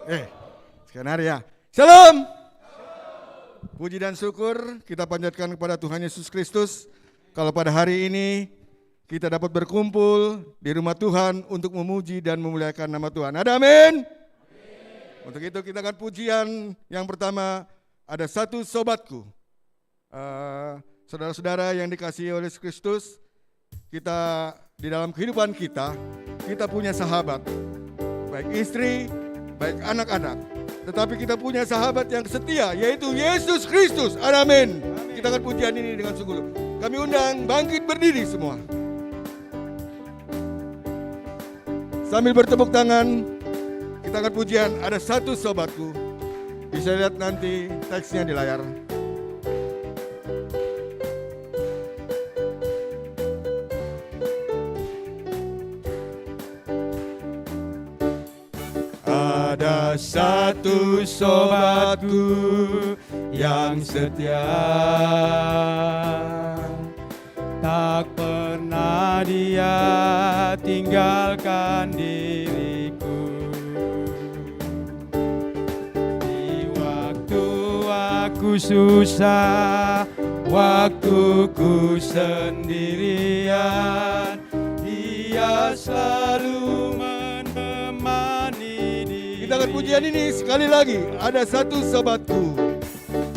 Sekian hari ya. Shalom. Puji dan syukur kita panjatkan kepada Tuhan Yesus Kristus. Kalau pada hari ini kita dapat berkumpul di rumah Tuhan untuk memuji dan memuliakan nama Tuhan. Ada amin? Untuk itu kita akan pujian yang pertama, ada satu sobatku. Saudara-saudara yang dikasihi oleh Yesus Kristus, kita di dalam kehidupan kita punya sahabat. Baik istri, baik anak-anak. Tetapi kita punya sahabat yang setia, yaitu Yesus Kristus. Amin. Kita akan pujian ini dengan sungguh. Kami undang bangkit berdiri semua. Sambil bertepuk tangan, kita akan pujian ada satu sobatku. Bisa lihat nanti teksnya di layar. Ada satu sobatku yang setia, tak pernah dia tinggalkan diriku. Di waktu aku susah, waktuku sendirian, dia selalu menemani diri. Kita akan pujian ini sekali lagi. Ada satu sobatku.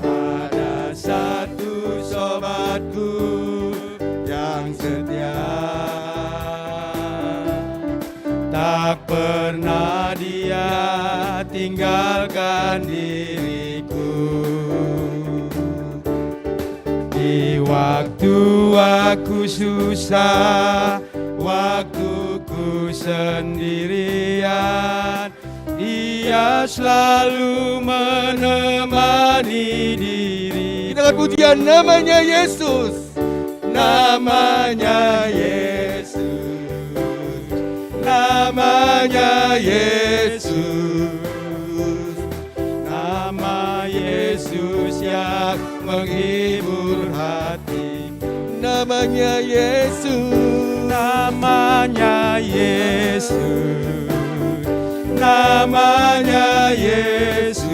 Ada satu sobatku yang setia, tak pernah dia tinggalkan diriku. Di waktu aku susah, waktuku sendirian, dia selalu menemani diri. Kita akan pujian namanya Yesus. Namanya Yesus. Namanya Yesus. Nama Yesus yang menghibur hatiku. Namanya Yesus. Namanya Yesus. Namanya Yesus.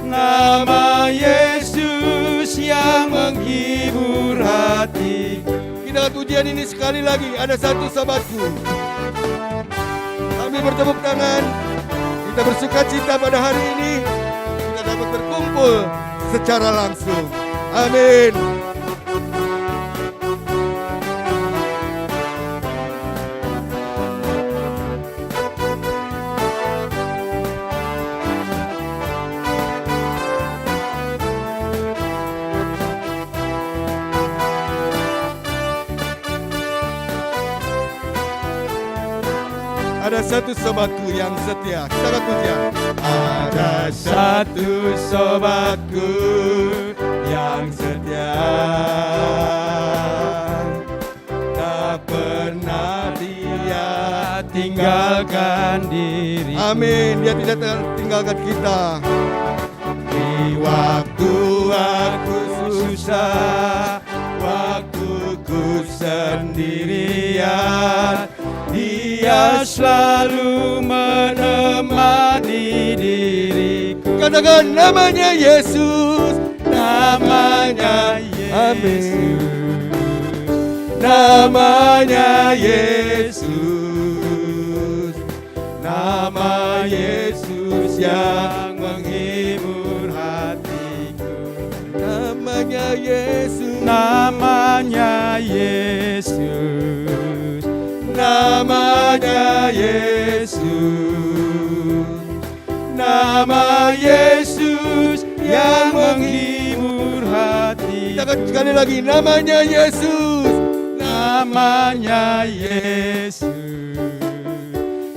Nama Yesus yang menghibur hati. Kita pujian ini sekali lagi. Ada satu sahabatku. Kami bertepuk tangan. Kita bersuka cita pada hari ini. Kita dapat berkumpul secara langsung. Amin. Ada satu sobatku yang setia. Kita akan pujian. Ada satu sobatku yang setia, tak pernah dia tinggalkan diri. Amin. Dia tidak tinggalkan kita. Di waktu aku susah, waktuku sendirian, dia selalu menemani diriku. Katakan namanya Yesus. Namanya Yesus. Namanya Yesus. Nama Yesus yang menghibur hatiku. Namanya Yesus. Namanya Yesus. Namanya Yesus. Nama Yesus yang menghibur hati. Kita akan sekali lagi. Namanya Yesus. Namanya Yesus.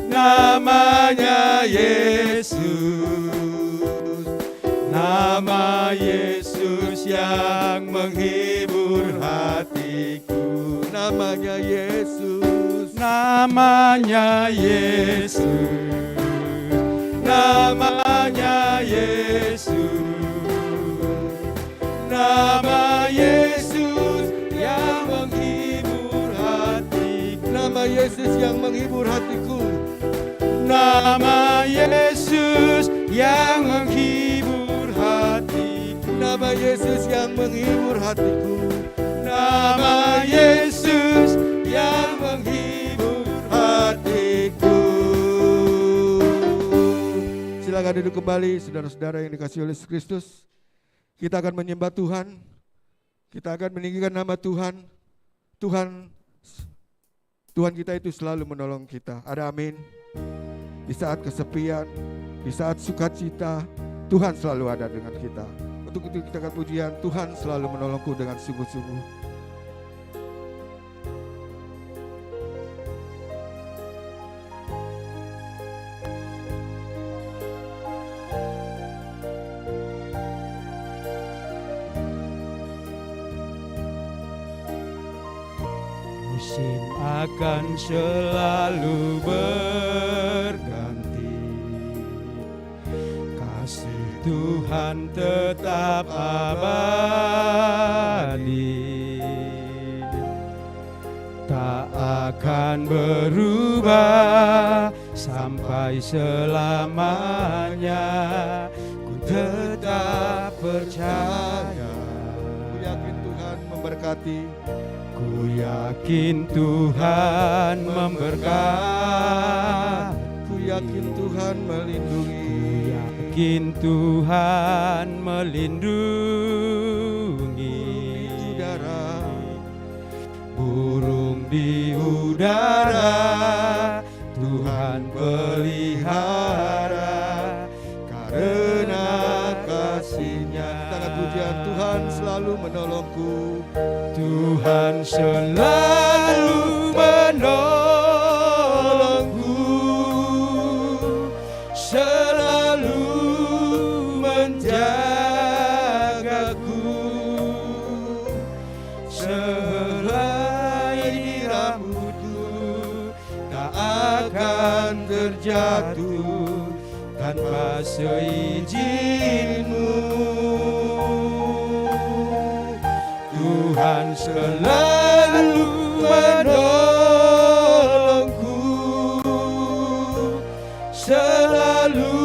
Namanya Yesus. Nama Yesus yang menghibur hatiku. Namanya Yesus. Namanya Yesus. Namanya Yesus. Nama Yesus yang menghibur hatiku. Nama Yesus yang menghibur hatiku. Nama Yesus yang menghibur hatiku. Nama Yesus yang menghibur hatiku. Nama Yesus yang menghibur hatiku. Silakan duduk kembali, saudara-saudara yang dikasihi oleh Yesus Kristus. Kita akan menyembah Tuhan. Kita akan meninggikan nama Tuhan. Tuhan kita itu selalu menolong kita. Ada amin. Di saat kesepian, di saat sukacita, Tuhan selalu ada dengan kita. Untuk itu kita akan pujian, Tuhan selalu menolongku dengan sungguh-sungguh. Musim akan selalu berganti, kasih Tuhan tetap abadi, tak akan berubah sampai selamanya. Ku tetap percaya, ku yakin Tuhan memberkati. Ku yakin Tuhan memberkati. Ku yakin Tuhan melindungi. Ku yakin Tuhan melindungi. Burung di udara Tuhan pelihara, karena kasih-Nya. Tangan pujian, Tuhan selalu menolongku. Tuhan selalu menolongku, selalu menjagaku. Sehelai rambutku tak akan terjatuh tanpa seizin-Mu. Tuhan selalu menolongku, selalu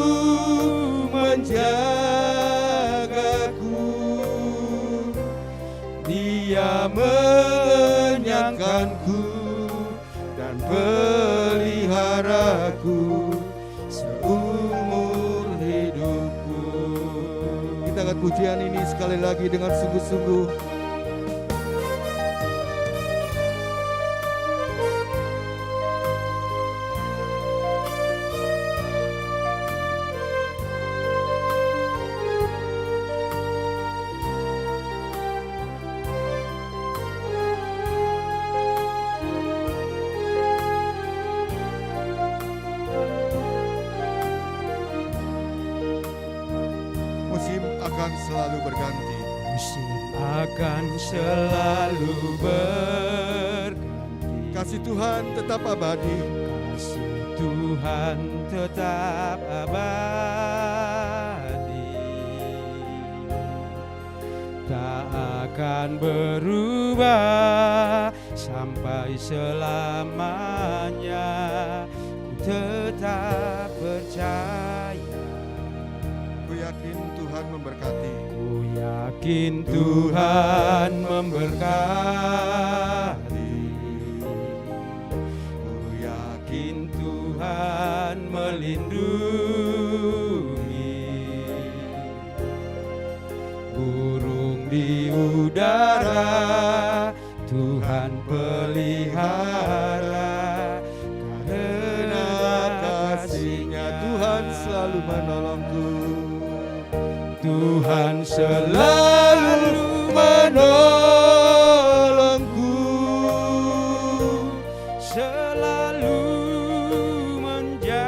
menjagaku. Dia menyangkanku dan peliharaku seumur hidupku. Kita akan pujian ini sekali lagi dengan sungguh-sungguh. Selalu berganti. Musim akan selalu berganti. Kasih Tuhan tetap abadi. Kasih Tuhan tetap abadi, tak akan berubah sampai selamanya. Ku tetap percaya. Ku yakin Tuhan memberkati. Ku yakin Tuhan memberkati. Ku yakin Tuhan melindungi. Burung di udara Tuhan pelihara, karena kasih-Nya Tuhan selalu menolongku. Tuhan selalu menolongku, selalu menjagaku.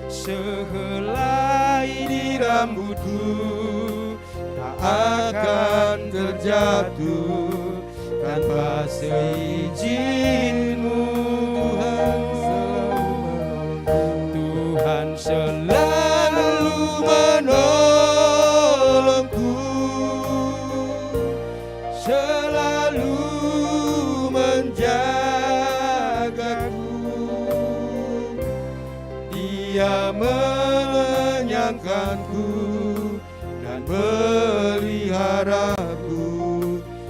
Sehelai di rambutku tak akan terjatuh tanpa seizin-Mu. Tuhan selalu menolongku, selalu menjagaku. Dia mengenyangkanku dan peliharaku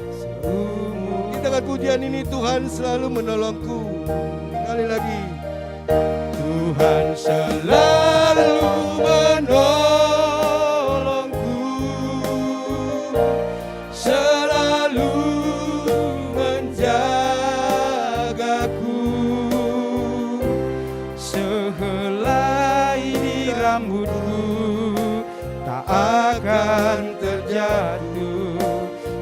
seumur. Kita kan pujian ini, Tuhan selalu menolongku. Sekali lagi, Tuhan selalu menolongku, selalu menjagaku. Sehelai di rambutku tak akan terjatuh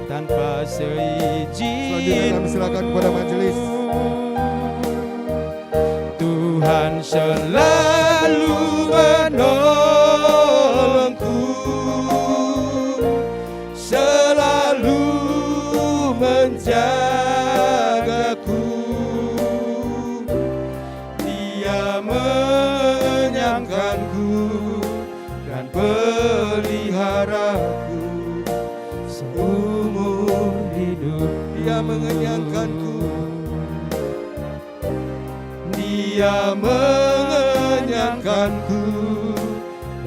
tanpa seizin. Selanjutnya kami serahkan kepada majelis. Tuhan selalu menolongku, selalu menjagaku. Dia mengenyangkanku dan peliharaku seumur hidup. Dia mengenyangkanku, Dia mengenyangkanku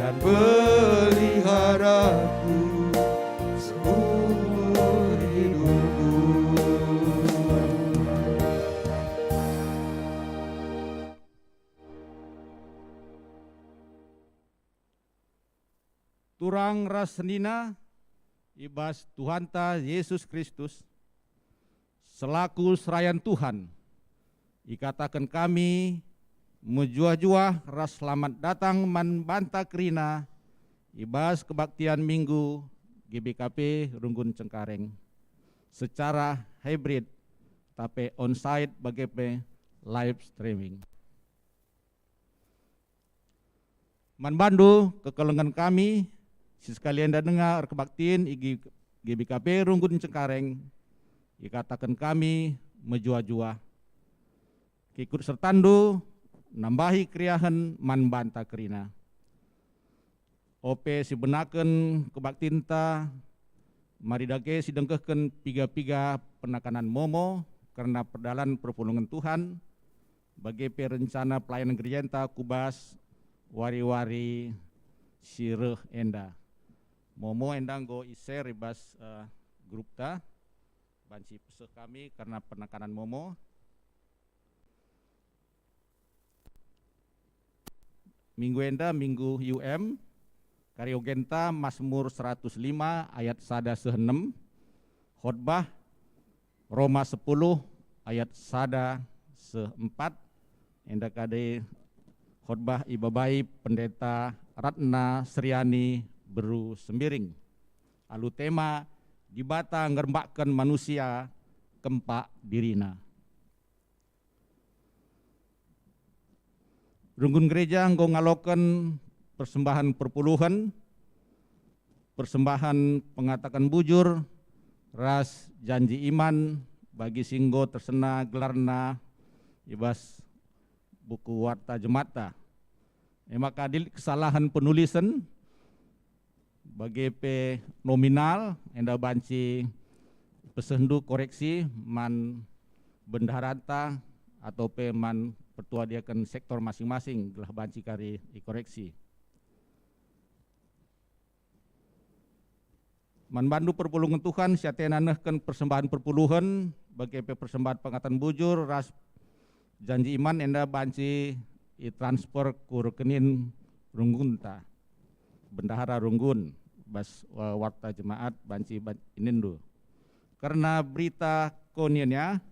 dan peliharaku seumur hidupku. Turang rasnina ibas Tuhanta Yesus Kristus selaku serayan Tuhan, ikatakan kami menjua-jua ras selamat datang man banta kerina ibas kebaktian minggu GBKP Runggun Cengkareng secara hybrid tapi onsite BGP live streaming. Man bandu kekelengan kami sekalian dan dengar kebaktian GBKP Runggun Cengkareng, ikatakan kami menjua-jua ikut sertandu nambahi kriahan man banta kerina. Ope si benaken kebaktinta maridake si dengkehken piga-piga penakanan momo karena perdalan perpulungan Tuhan bagi perencana pelayanan gerjenta kubas wari-wari sireh enda. Momo endang go ise ribas grup ta banci peseh kami karena penekanan momo. Minggu enda minggu UM Karyogenta Mazmur 105 ayat sada se-6, khotbah Roma 10 ayat sada se-4, enda kade khotbah ibabai pendeta Ratna Sriani Beru Sembiring. Alu tema dibata ngermbakkan manusia kempak dirina. Runggun gereja nggo ngaloken persembahan perpuluhan, persembahan pengatakan bujur, ras janji iman bagi singgo tersena gelarna ibas buku warta jemata. Maka adil kesalahan penulisan bagi P nominal enda banci pesendu koreksi man bendaharanta atau P man pertua dia kan sektor masing-masing gelah banci kari dikoreksi. Man bandu perpulungan Tuhan siatena nehken persembahan perpuluhan bagi persembahan pengatan bujur ras janji iman enda banci i transfer ku rekening Runggunta bendahara Runggun bas warta jemaat banci inindu. Karena berita koniannya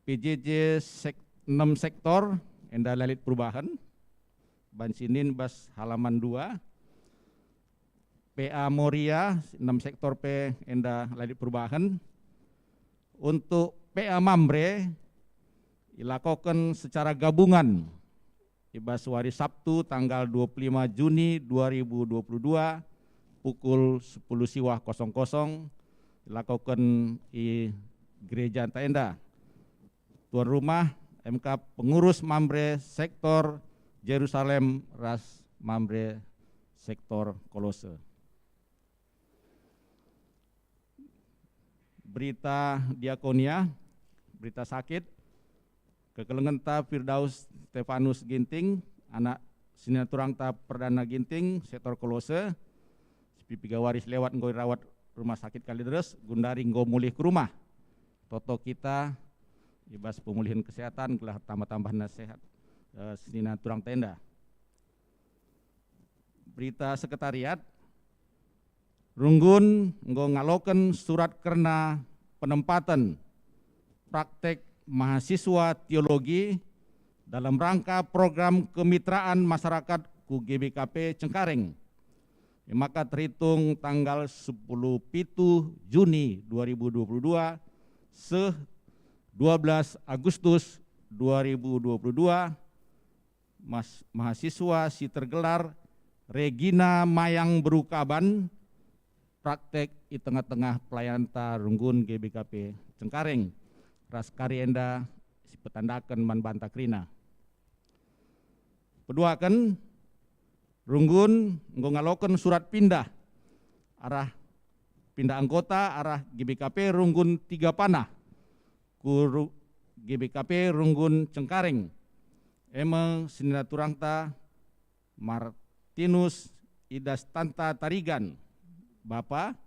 PJJ 6 sektor enda lalit perubahan bancinin bas halaman 2, PA Moria 6 sektor P enda lalit perubahan. Untuk PA Mambre dilakukan secara gabungan ibas hari Sabtu tanggal 25 Juni 2022 pukul 10 siwah 00 dilakukan di Gereja Taenda. Tuan rumah MK pengurus Mambre sektor Yerusalem ras Mambre sektor Kolose. Berita diakonia, berita sakit Kekelengenta Firdaus Stefanus Ginting, anak Sinaturangta Perdana Ginting, sektor Kolose, pipiga waris lewat nggo rawat rumah sakit Kalideres, Gundari nggo mulih ke rumah. Toto kita ibas pemulihan kesehatan, gelah tambah-tambah nasihat Sinaturang Tenda. Berita sekretariat, Runggun nggo ngaloken surat kerna penempatan praktek mahasiswa teologi dalam rangka program kemitraan masyarakat ku GBKP Cengkareng. Maka terhitung tanggal 10 Juni 2022 se 12 Agustus 2022 mahasiswa si tergelar Regina Mayang Berukaban praktek di tengah-tengah pelayanan Runggun GBKP Cengkareng. Raskari enda si petandakan man banta krina. Peduakan Runggun nggo ngaloken surat pindah arah pindah anggota arah GBKP Runggun 3 Panah ku GBKP Runggun Cengkareng. Emang Sinaturangta Martinus Idastanta Tarigan, Bapak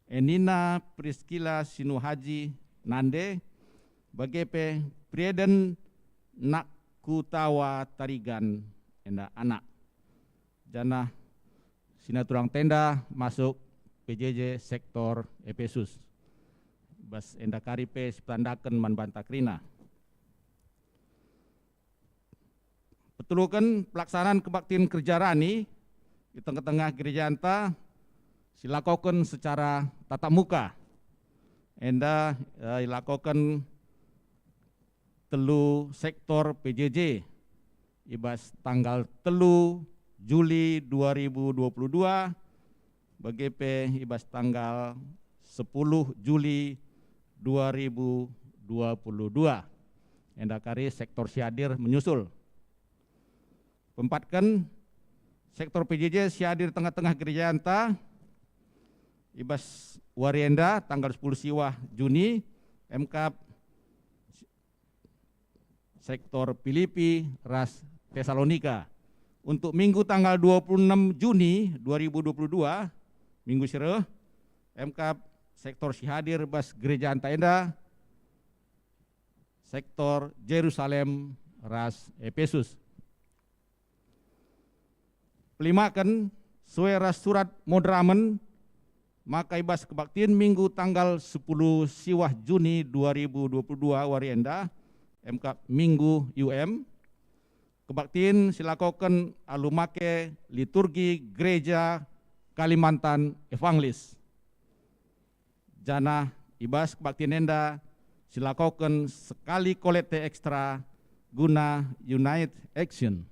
Enina Priskila Sinuhaji Nande, Bagepe Prieden Nakutawa Tarigan enda anak. Jana Sinaturang Tenda masuk PJJ sektor Efesus. Bas enda karipe sepandakan man bantakrina. Petulukan pelaksanaan kebaktian kerja rani di tengah-tengah gereja anta silakokan secara tatap muka. Enda ilakokan telu sektor PJJ ibas tanggal 3 Juli 2022 BGP ibas tanggal 10 Juli 2022. Enda kari sektor siadir menyusul. Pempatkan sektor PJJ siadir tengah-tengah gereja anta ibas warienda tanggal 10 siwah Juni MK sektor Filipi ras Tesalonika. Untuk minggu tanggal 26 Juni 2022 minggu sire MK sektor sihadir bas gereja anta enda sektor Yerusalem ras Efesus. Pelimakan suara surat modramen maka ibas kebaktian minggu tanggal 10 siwah Juni 2022 warienda MK minggu UM kebaktian silakokan alumake liturgi gereja Kalimantan Evangelis. Jana ibas kebaktian enda silakokan sekali kolekte ekstra guna United Action.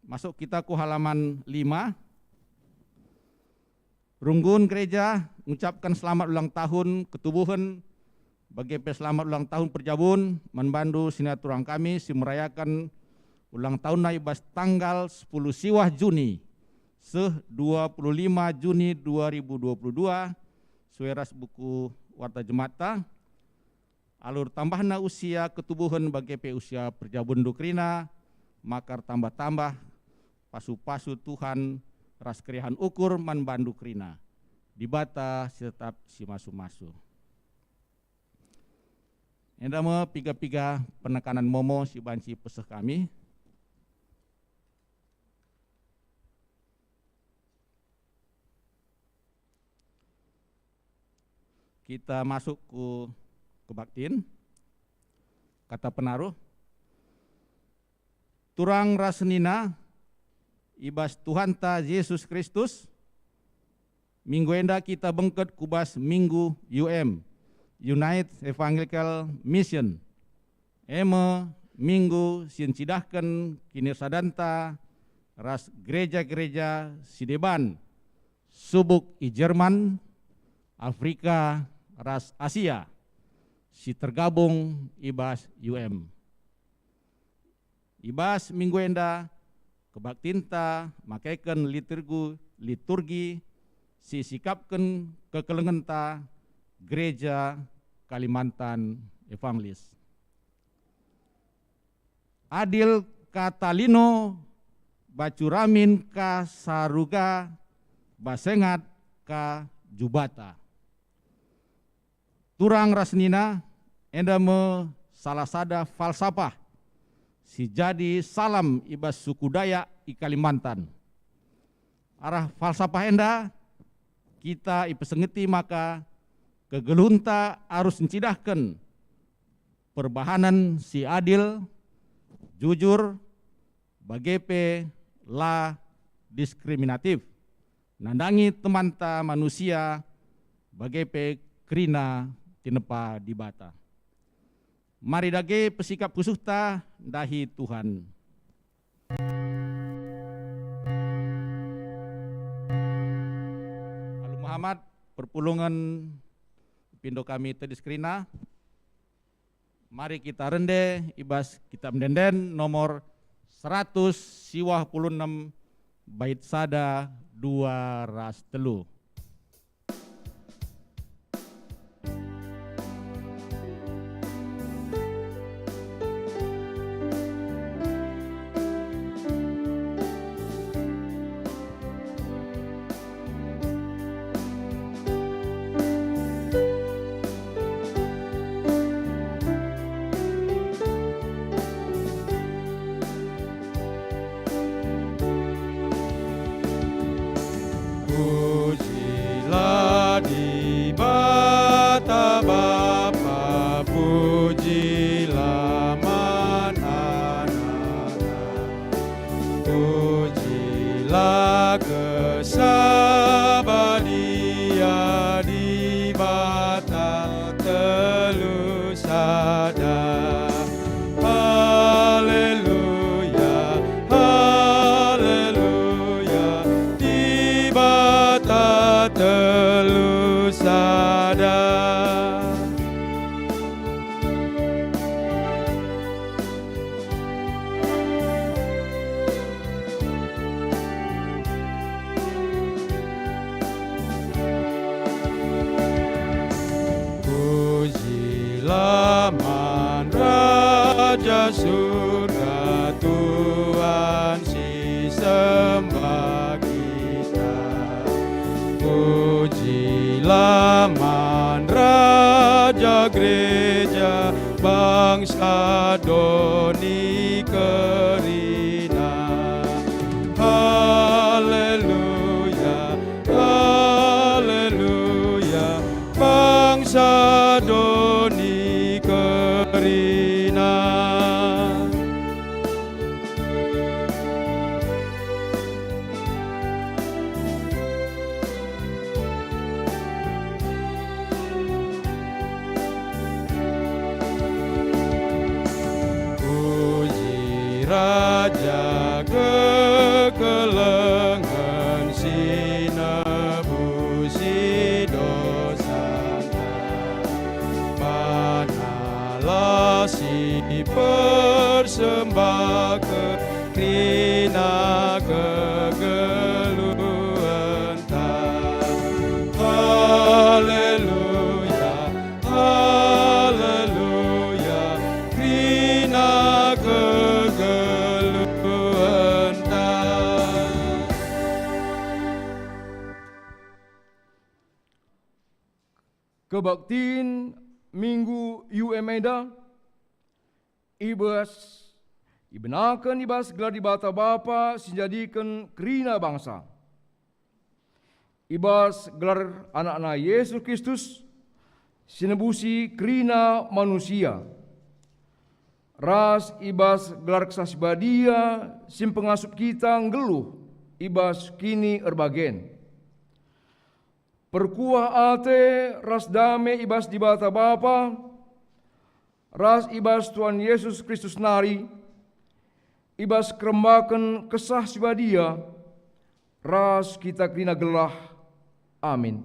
Masuk kita ke halaman 5. Runggun gereja mengucapkan selamat ulang tahun ketubuhan bagi selamat ulang tahun perjabun membantu Sinaturang kami si merayakan ulang tahun naibas tanggal 10 siwah Juni se 25 Juni 2022 sueras buku warta jemata alur tambahna usia ketubuhan bagi usia perjabun dukrina makar tambah-tambah pasu-pasu Tuhan ras kerihan ukur man bandu krina dibata tetap si masu-masu. Enda me piga-piga penekanan momo si banci peseh kami. Kita masuk ke kebaktian. Kata penaruh. Turang rasenina ibas Tuhan ta Yesus Kristus. Minggu enda kita bengket kubas minggu UM. United Evangelical Mission. Eme minggu sincidahkan kinirsadanta ras gereja-gereja Sideban, subuk i Jerman, Afrika, ras Asia, si tergabung ibas UM. Ibas minggu enda kebaktinta makaikan liturgi si sikapkan kekelengenta gereja Kalimantan evangelis. Adil Katalino Bacuramin ka Saruga Basengat ka Jubata. Turang rasnina enda me salasada falsafah si jadi salam ibas suku Dayak i Kalimantan. Arah falsafah enda kita ipesengeti maka kegelunta harus mencidahkan perbahanan si adil, jujur, bagepe la diskriminatif, nandangi temanta manusia bagepe krina tinepa di bata. Mari dage pesikap kusuhta dahi Tuhan. Lalu Muhammad perpulungan pindo kami tadi skrina. Mari kita rende ibas kita mendenden nomor 126 bait sada 2 ras telu. Pujilah di bata Bapa, pujilah Mananana, pujilah kesabadia di bata telu sada. Haleluya, haleluya, di bata telu sada. Pujilah Man Raja surga, Tuhan si sembah kita. Pujilah Man Raja gereja bangsa doni kerina. Haleluya, haleluya, bangsa doni kerina. Puji Raja kekelengan sinebusi dosana. Manalah si persembah kerina kegeluenta. Haleluya, haleluya, krina kegeluenta. Kebaktiin Minggu UMEDA ibas ibenakan ibas gelar di bata Bapa sinjadikan kerina bangsa. Ibas gelar anak-anak Yesus Kristus sinebusi kerina manusia. Ras ibas gelar kesasibadia sim pengasup kita ngeluh ibas kini erbagen. Perkuah ate ras dame ibas di bata Bapa, ras ibas Tuhan Yesus Kristus nari, ibas kerembakan kesah sibadia, ras kita kerina gelah. Amin.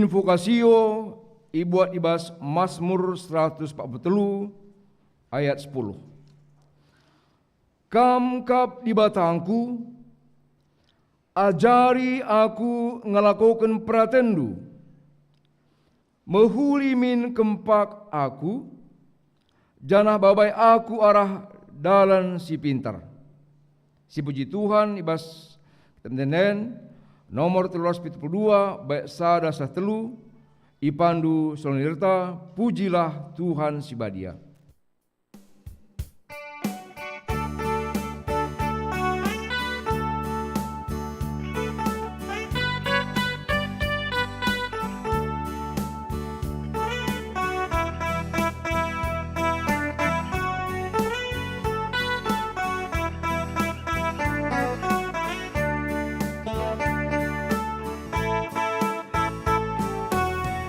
invokasio ibuat ibas Mazmur 143 ayat 10. Kam kap di batangku, ajari aku ngelakukan pratendu, mehuli min kempak aku, janah babai aku arah dalan si pintar. Si puji Tuhan ibas tenden nomor 372 baik sada satelu ipandu solonirta pujilah Tuhan si badia.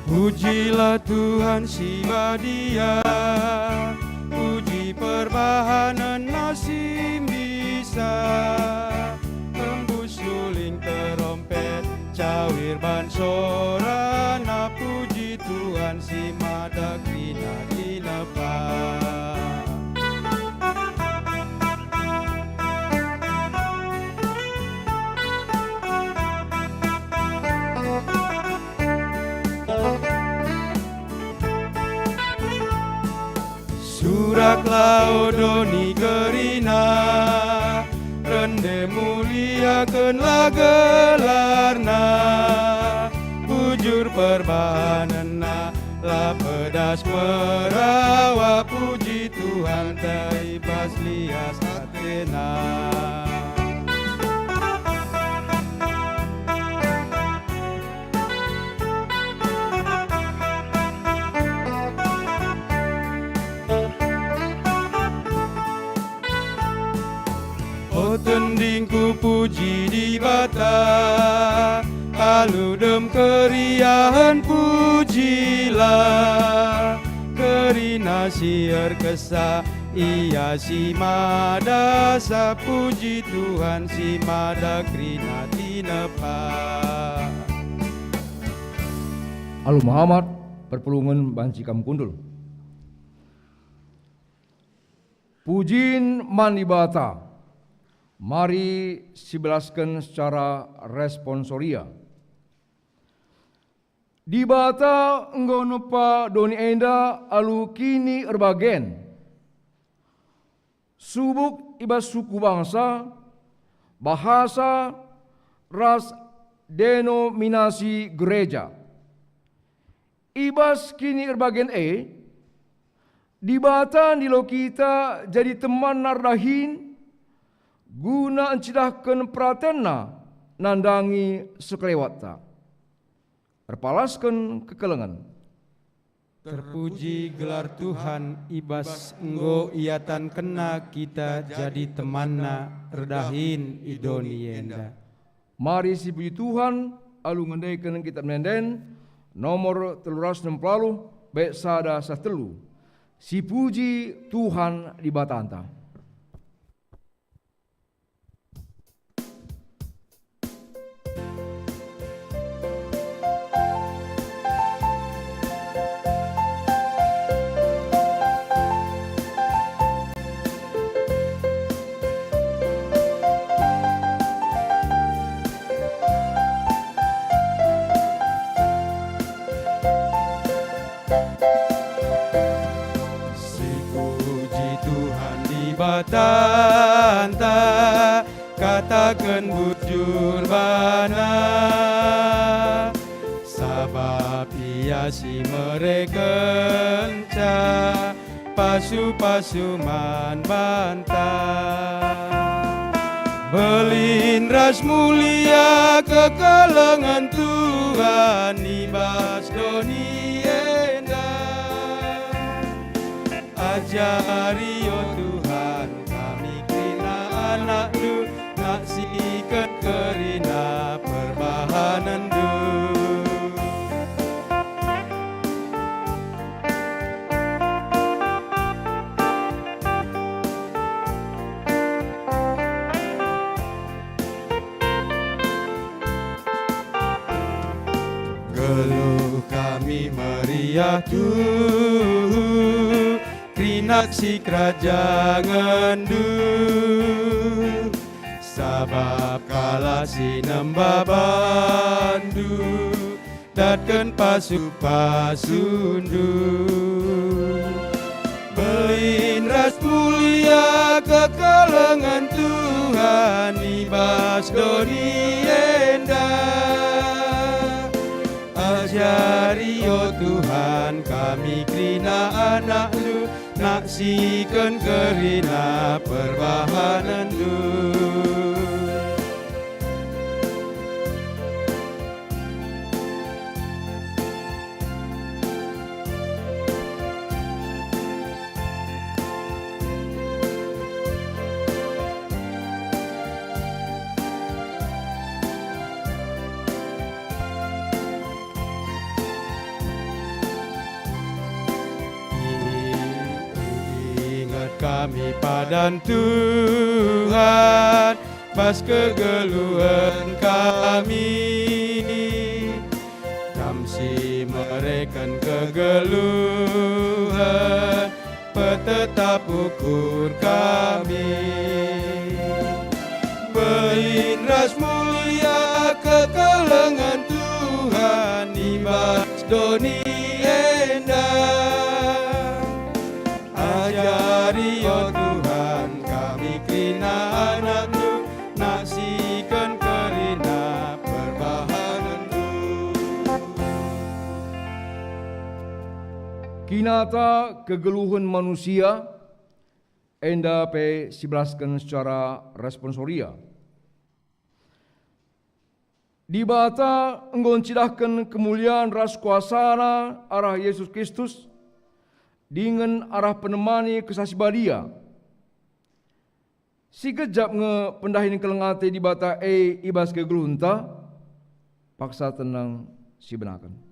Pujilah Tuhan si badia, puji perbahanan nasim bisa, tembus suling terompet, cawir bansorana, puji Tuhan si madakrina dinepa. Surak laodoni gerina, rende muliakeunlah gelarna, bujur perbahanana, la pedas merawa, puji Tuhan taibas lias hatena. Tendingku puji di bata, aludem keriahan pujilah, kerina siar kesah ia si madasa, puji Tuhan si madakrina tinepa. Alu Muhammad perpulungan banci kam kundul. Pujin manibata. Mari sibelaskan secara responsoria. Di bata enggono pa doni enda alu kini erbagen. Subuk ibas suku bangsa, bahasa, ras, denominasi gereja. Ibas kini erbagen di bata nilo kita jadi teman nardahin, guna encidahkan pratena nandangi sekelewata. Erpalaskan kekelengan. Terpuji gelar Tuhan, ibas enggo iatan kena kita jadi temanna erdahin idoni yenda. Mari si puji Tuhan alu ngendaikan kitab nenden nomor 360 baik sada satelu. Si puji Tuhan di batanta. Batanta katakan bujur bana, sabab ia si merekenca pasu-pasu man banta. Belin ras mulia kekelengan Tuhan ibas doni enda, ajari o Tuhan kami kena anak du, nak sikat kerina perbahanan du. Gelu kami meriah tuh Krina si kerajaan du Sabab kala si nembah bandu Datkan pasu-pasundu Bein ras mulia kekalengan Tuhan ibas doni endah Ajari oh Tuhan kami krina anak lu Naksikan kerina perbahanan lu Kami padan Tuhan pas kegeluhan kami Kamsi mereken kegeluhan petetap ukur kami Bein ras mulia kekalengan Tuhan ibas doni endah Ajari oh Tuhan kami krina anak-Mu Naksikan kerina perbahanan-Mu Kinata kegeluhan manusia enda pe sibelaskan secara responsoria. Di bata enggon cidahkan kemuliaan ras kuasana arah Yesus Kristus dengan arah penemani kesasibadia. Si kejap nge pendahin kelengate di bata ibas kegelunta, paksa tenang si benakan.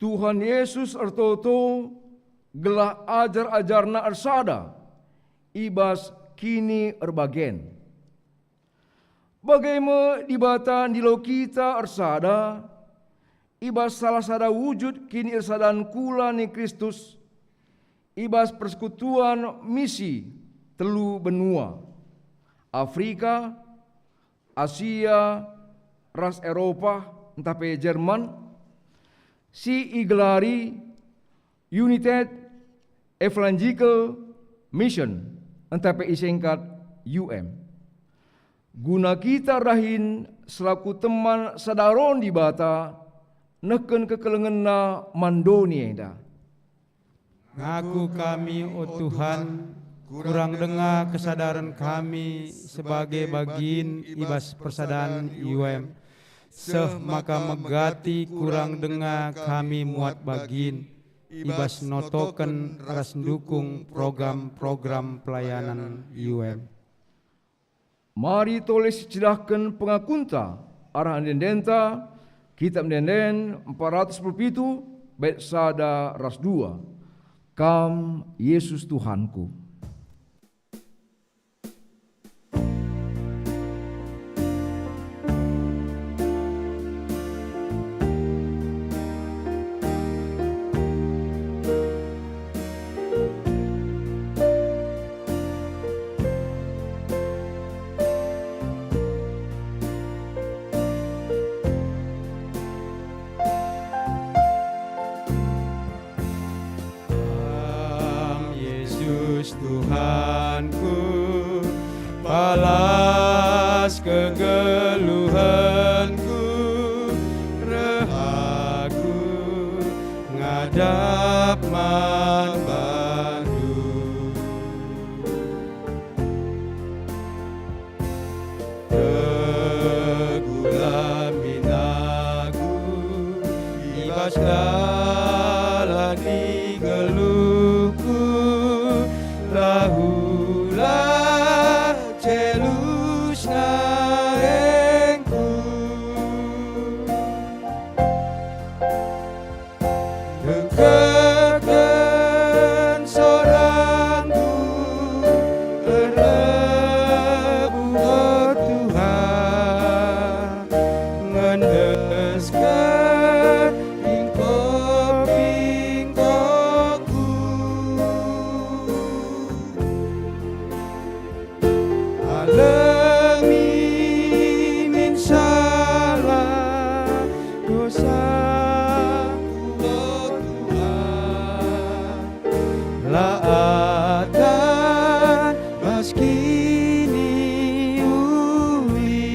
Tuhan Yesus ertoto gelah ajar-ajarna ersada, ibas kini erbagen. Bagaimana dibata nilo kita ersada, ibas salah sada wujud kini ersadan kula ni Kristus, ibas persekutuan misi telu benua, Afrika, Asia, ras Eropa, entah pe Jerman, si igelari United Evangelical Mission, entah pe isingkat Guna kita rahin selaku teman sadaron di bata, neken kekelengenna mandoni enda. Ngaku kami, oh Tuhan, kurang dengar kesadaran kami sebagai bagian ibas persadaran Seh maka megati kurang dengar kami muat bagin ibas notoken ras dukung program-program pelayanan Mari tulis cidahkan pengakunta arah dendenta kitab denden 417 bait sada ras 2. Kam Yesus Tuhanku. Tuhanku, balas kegeluhanku, rehaku, hadap manbandu. Teguhlah minaku, ibas jalani geluhku, lahulah celusna engku. Dekatkan sorangku, berlebu Tuhan, ngendeskan pingkok-pingkokku. Alami min salah dosaku, oh Tuhan, laatan maskini uli.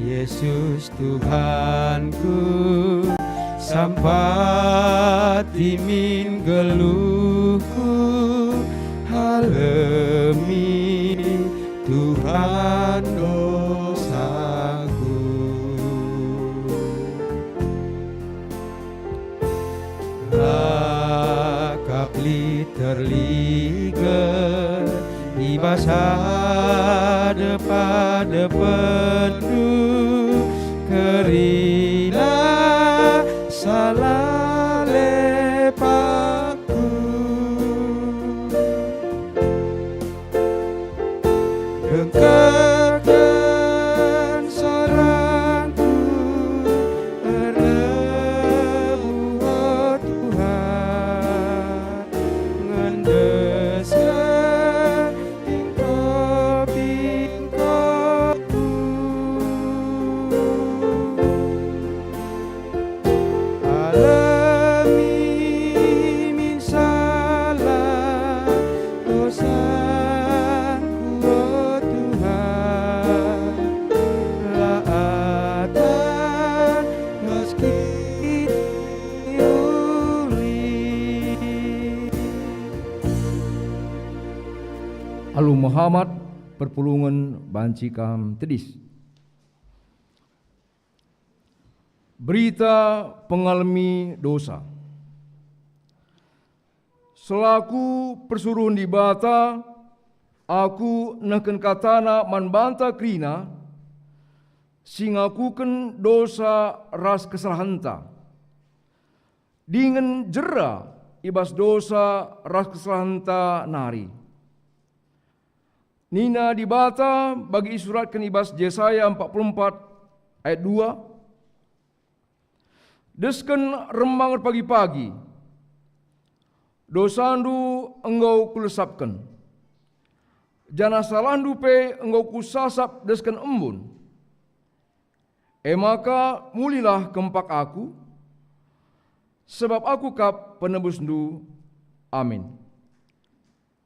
Yesus Tuhanku, sampati min geluhku, halemi Tuhan dosaku. Lakapli terliga ibas hadap pada pedu, kerina salah lepaku. Dekatkan sorangku, berlebu oh Tuhan, ngendeskan pingkok-pingkokku. Alami min salah dosaku, oh Tuhan, laatan meski uli. Alu Muhammad perpulungan banci kam tedis. Berita pengalami dosa. Selaku persuruhan di bata, aku neken katana manbanta krina, singakuken dosa ras kesalahanta. Dengan jera ibas dosa ras kesalahanta nari. Nina dibata bagi isuratkan ibas Yesaya 44 ayat 2. Desken rembang pagi-pagi, dosandu engkau kulesapkan, jana salandu pe engkau kusasap desken embun. Maka mulilah kempak aku, sebab aku kap penebusndu. Amin.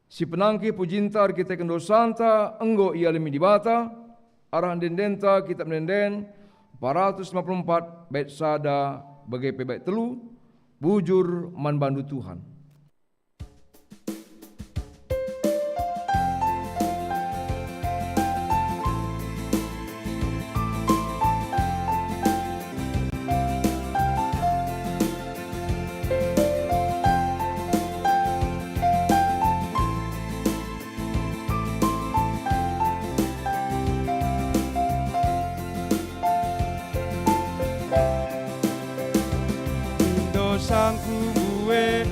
Si penangki pujintar kita kendo santa engkau ialimi dibata, arahan dendenta kitab denden 454 bait sada bagai pebait telu, bujur manbandu Tuhan. Dosangku buwe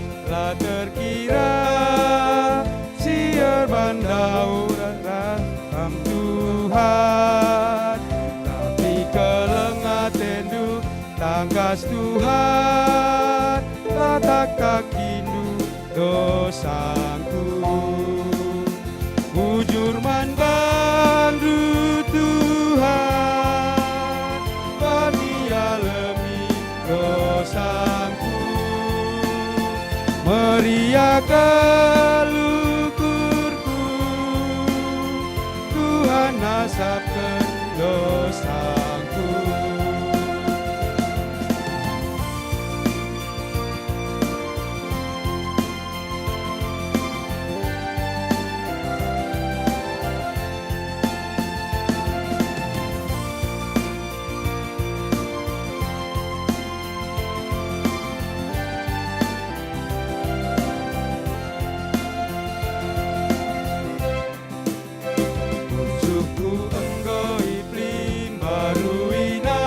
mata kaki dosaku. Bujur manbandu Tuhan, bagi alami dosaku. Meriah kelukurku, Tuhan nasabkan dosaku. Suku engkau iplin baruina,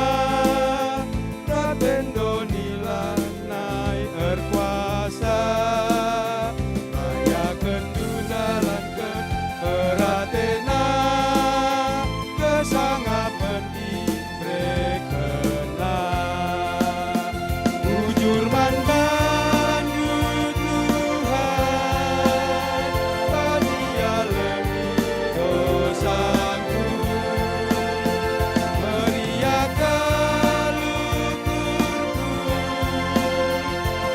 Raten Donila naik erkuasa, rayakan dunalankan peratena, kesangapan ibrekena. Bujur manbandu Tuhan, bagi alami dosaku. Meriah kelukurku,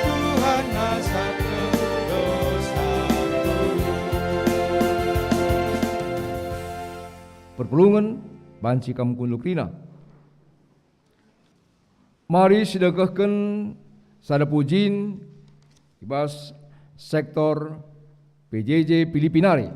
Tuhan nasabkan dosaku. Perpulungan banci kampung Lukrina. Mari sedekahkan sada pujin ibas sektor PJJ Filipinari.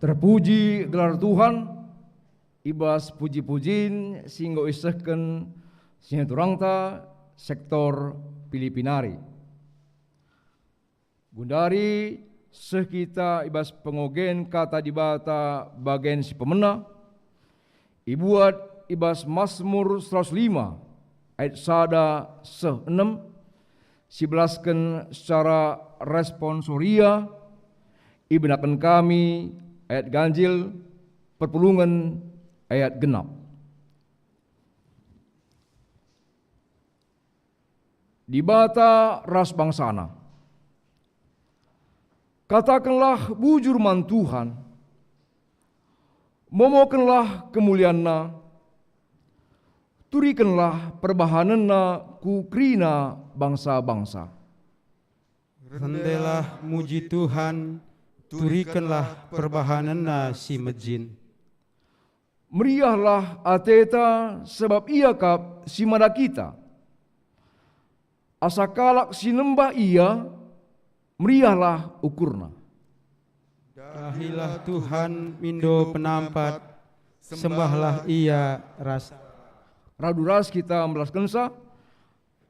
Terpuji gelar Tuhan, ibas puji-pujin singgo isehken sineturangta sektor Filipinari. Gundari seh kita ibas pengogen kata dibata bagian si pemena, ibuat ibas Mazmur 105 ayat sada seh 6, sibelaskan secara responsoria, ibenakan kami ayat ganjil perpulungan ayat genap. Dibata ras bangsana, katakanlah bujur man Tuhan, momokanlah kemuliaanna, turikanlah perbahananna ku krina bangsa-bangsa. Rendelah muji Tuhan, turikanlah perbahananna si mejin. Meriahlah ateta sebab ia kap si mada kita. Asakalak sinembah ia, meriahlah ukurna. Dahilah Tuhan mindo penampat, sembahlah ia rasa. Raduras kita melaskensa,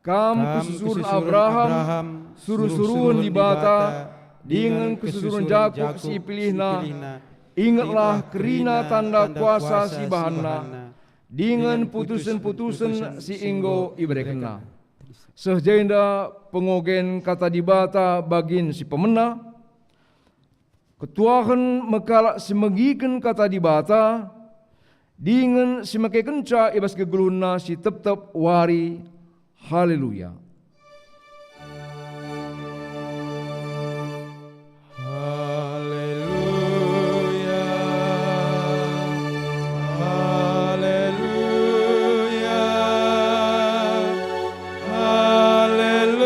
kam kesusuran Abraham, suruh-suruhun di bata, dengan kesusuran Jakub si pilihna, ingatlah kerina tanda kuasa si bahanna, dengan putusan-putusan si inggo ibarekna. Sehjenda pengogen kata dibata bagin si pemena, ketuahan mekalak semegiken kata dibata, dengan semakai kenca ibas kegeluna si tep-tep wari. Haleluya. Haleluya. Haleluya.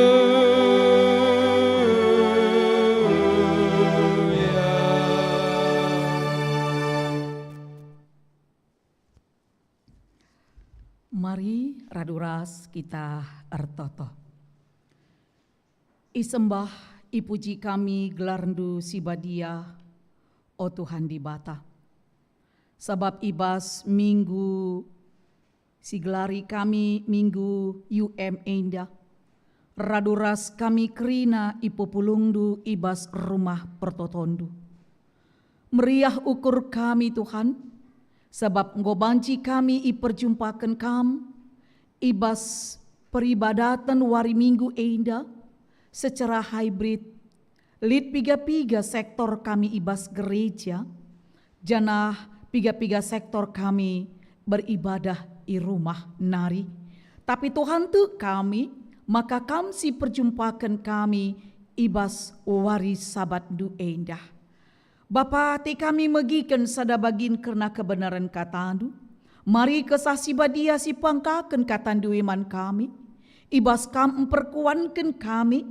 Mari raduras kita ertoto. Isembah ipuji kami gelarndu sibadia, o Tuhan di bata. Sebab ibas minggu sigelari kami minggu Enda. Raduras kami kerina ipupulungdu ibas rumah pertotondu. Meriah ukur kami Tuhan, sebab ngobanci kami iperjumpakan kam, ibas peribadatan wari minggu Enda secara hybrid, lid piga-piga sektor kami ibas gereja, janah piga-piga sektor kami beribadah di rumah nari. Tapi Tuhan tu kami, maka kamsi perjumpakan kami ibas wari sabat du Enda. Bapa ti kami megikan sada bagin kerna kebenaran katandu. Mari kesasi badia si pangkaken katandu iman kami. Ibas kam memperkuankan kami.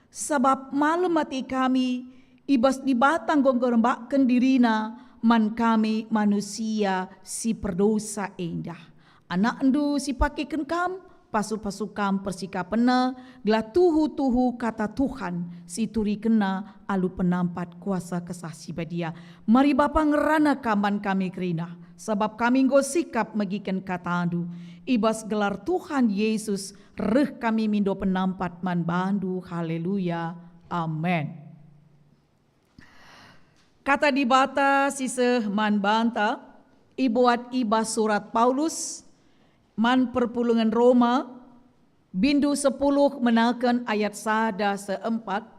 Sebab malam mati kami ibas di batang gonggorembakkan dirina man kami manusia si perdosa endah. Anak endu si pakikan kam, pasu-pasu kam persikapena, gelah tuhu-tuhu kata Tuhan, si turi kena alu penampat kuasa kesasi badia. Mari Bapa ngerana kaman kami kerina, sebab kami nggo sikap megikan kata andu. Ibas gelar Tuhan Yesus, reh kami mindo penampat man bandu, haleluya, amen. Kata dibata siseh man banta, ibuat ibas surat Paulus, man perpulungan Roma, bindu 10 menakan ayat sada seempat,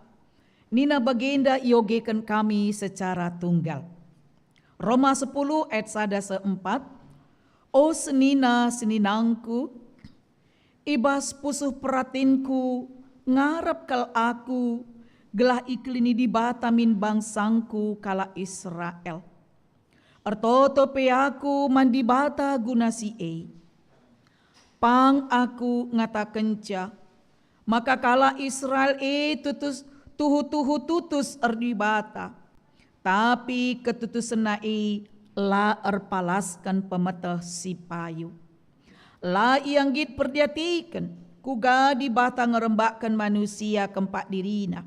nina bagenda iogekan kami secara tunggal. Roma 10 ayat sada seempat, o seninangku, ibas pusuh peratinku, ngarap kal aku, gelah iklini di batamin bangsangku kala Israel. Ertoto pe aku mandi bata guna si pang aku ngata kenca, maka kala Israel tutus tutus erdi bata, tapi ketutusan la erpalaskan pemetah si payu. La yang git perdiatikan, kuga di bata ngerembakkan manusia kempak dirina.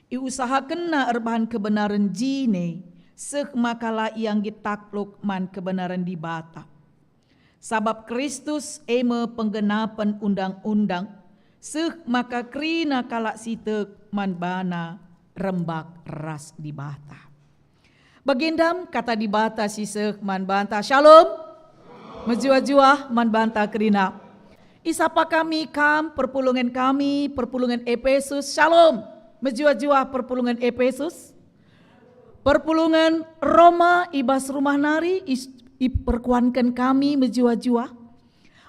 Iusahakan na erbahan kebenaran jine, makalah yang gitakluk man kebenaran di bata. Sabab Kristus eme penggenapan undang-undang, maka krina kalak sitek man bana rembak ras di bata. Bagendam kata di bata si man banta, shalom, menjua-jua man banta krina. Isapa kami perpulungan kami, perpulungan Efesus, shalom, menjua-jua perpulungan Efesus. Perpulungan Roma ibas rumah nari perkuankan kami menjua-jua.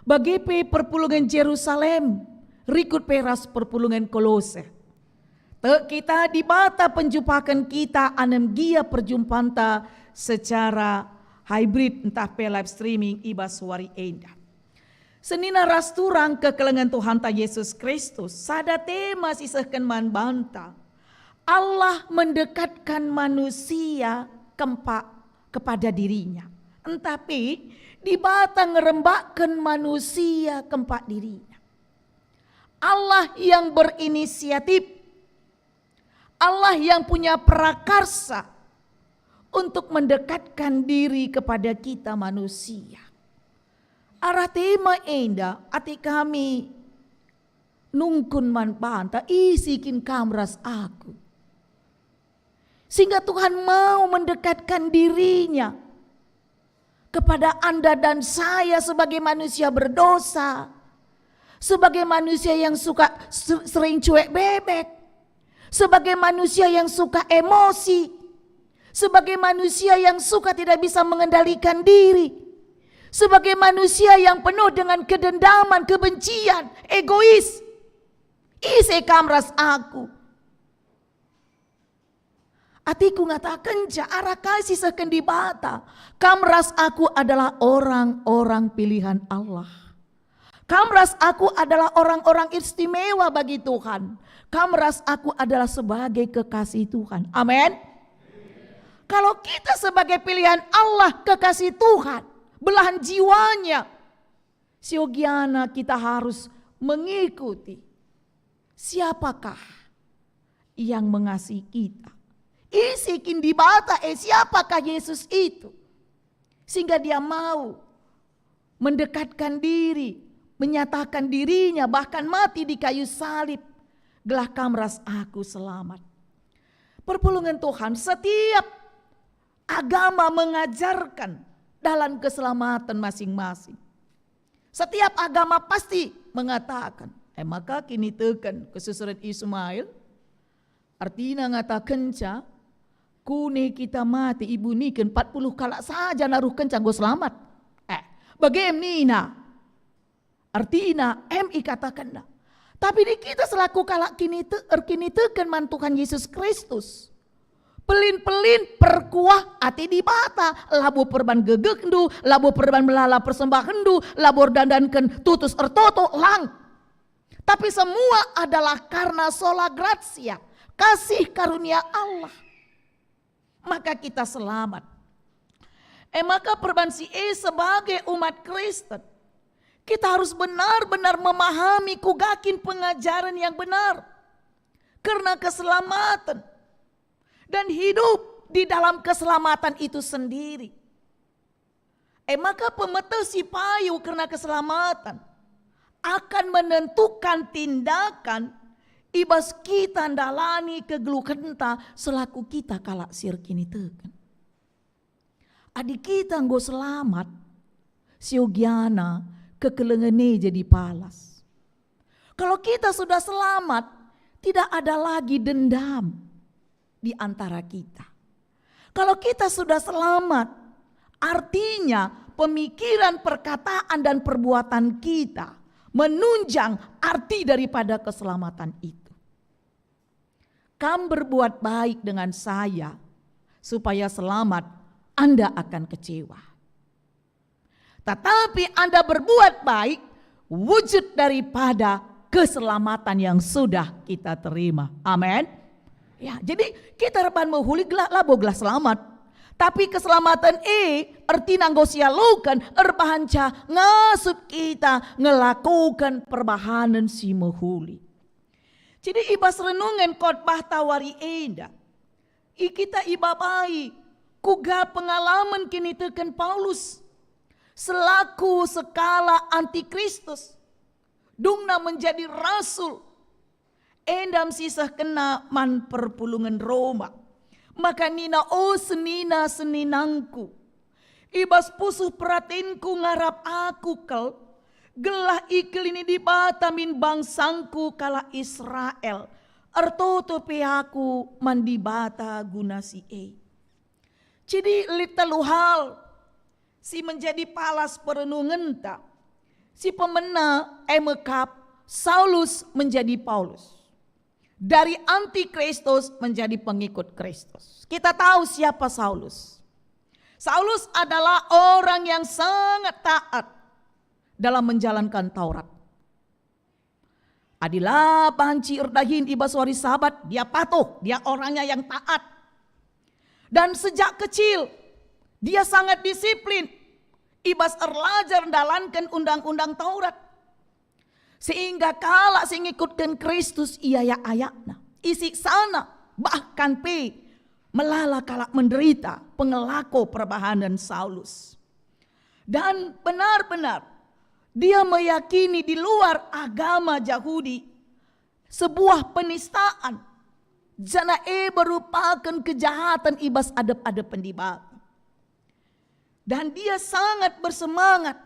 Bagi perpulungan Jerusalem rikut peras perpulungan Kolose. Kita di bata penjumpakan kita anem gia perjumpanta secara hybrid entah pe live streaming ibas wari enda. Senina rasturang kekelengan Tuhan ta Yesus Kristus sada tema sisahkan man banta. Allah mendekatkan manusia kepada dirinya. Tetapi di bata ngerembakkan manusia keempat dirinya. Allah yang berinisiatif. Allah yang punya prakarsa untuk mendekatkan diri kepada kita manusia. Arah tema enda ati kami nungkun man banta isikin kamras aku. Sehingga Tuhan mau mendekatkan dirinya kepada Anda dan saya sebagai manusia berdosa. Sebagai manusia yang suka sering cuek bebek. Sebagai manusia yang suka emosi. Sebagai manusia yang suka tidak bisa mengendalikan diri. Sebagai manusia yang penuh dengan kedendaman, kebencian, egois. Isi kamras aku. Atiku ngatakan arah kasih seken di bata. Kamras aku adalah orang-orang pilihan Allah. Kamras aku adalah orang-orang istimewa bagi Tuhan. Kamras aku adalah sebagai kekasih Tuhan. Amin. Kalau kita sebagai pilihan Allah, kekasih Tuhan, belahan jiwanya, siogiana kita harus mengikuti siapakah yang mengasihi kita. Isikin di bata siapakah Yesus itu. Sehingga dia mau mendekatkan diri, menyatakan dirinya bahkan mati di kayu salib. Gelah kamras aku selamat. Perpulungan Tuhan, setiap agama mengajarkan dalam keselamatan masing-masing. Setiap agama pasti mengatakan, maka kini tekan kesusuran Ismail, artinya ngatakan kune kita mati ibu niken 40 kalak saja naruh kencang go selamat. Bagaimana? Artinya MI katakan. Tapi di kita selaku kalak kini tekan man Tuhan Yesus Kristus. Pelin-pelin perkuah ati di bata. Labu perban gegekndu, labu perban melala persembahandu, labor dandankan tutus ertoto lang. Tapi semua adalah karena sola gratia, kasih karunia Allah. Maka kita selamat. Maka perbansi sebagai umat Kristen, kita harus benar-benar memahami kugakin pengajaran yang benar. Karena keselamatan. Dan hidup di dalam keselamatan itu sendiri. Maka pemetes si payu karena keselamatan akan menentukan tindakan ibas kita ndalani kegelukenta selaku kita kalak sirkini tekan. Adik kita nggo selamat, siogiana kekelengene jadi palas. Kalau kita sudah selamat, tidak ada lagi dendam di antara kita. Kalau kita sudah selamat, artinya pemikiran, perkataan dan perbuatan kita menunjang arti daripada keselamatan itu. Kamu berbuat baik dengan saya supaya selamat, Anda akan kecewa. Tetapi Anda berbuat baik wujud daripada keselamatan yang sudah kita terima. Amin. Ya, jadi kita repan menghuli laboglah selamat. Tapi keselamatan arti nanggosia lukan erbahanca ngasup kita ngelakukan perbahanan si menghuli. Jadi ibas renungan khotbah tawari enda. Kita ibabai kuga pengalaman kini teken Paulus selaku sekala antikristus dungna menjadi rasul endam sisah kena man perpulungan Roma. Maka nina senina seninangku ibas pusuh peratinku ngarap aku kel gelah ikil ini dibatamin bangsangku kala Israel ertoto peaku mandibata guna si Jadi litalu hal si menjadi palas perenungan ta si pemena emekap Saulus menjadi Paulus. Dari antikristus menjadi pengikut Kristus. Kita tahu siapa Saulus. Saulus adalah orang yang sangat taat dalam menjalankan Taurat. Adilah banci erdahin ibaswari sahabat, dia patuh, dia orangnya yang taat. Dan sejak kecil dia sangat disiplin. Ibas erlajar dalankan undang-undang Taurat. Sehingga kala sing ikutkan Kristus ia ya ayakna. Isi sana bahkan melala kala menderita pengelako perbahanan Saulus. Dan benar-benar dia meyakini di luar agama Yahudi sebuah penistaan. Jana merupakan kejahatan ibas adab-adab pendibat. Dan dia sangat bersemangat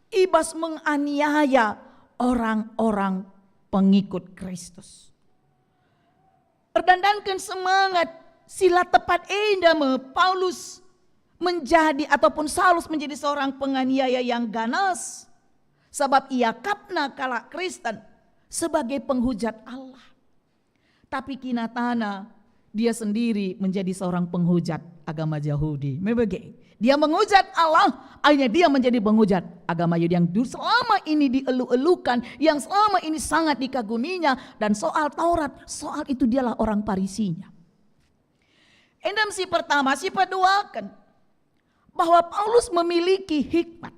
ibas menganiaya orang-orang pengikut Kristus. Perdandankan semangat sila tepat Paulus menjadi ataupun Saulus menjadi seorang penganiaya yang ganas. Sebab ia kapna kala Kristen sebagai penghujat Allah. Tapi kinatana dia sendiri menjadi seorang penghujat agama Yahudi. Dia menghujat Allah, akhirnya dia menjadi penghujat agama Yahudi yang selama ini dielu-elukan, yang selama ini sangat dikaguminya. Dan soal Taurat, soal itu dialah orang Parisinya. Endam si pertama, si paduakan bahwa Paulus memiliki hikmat,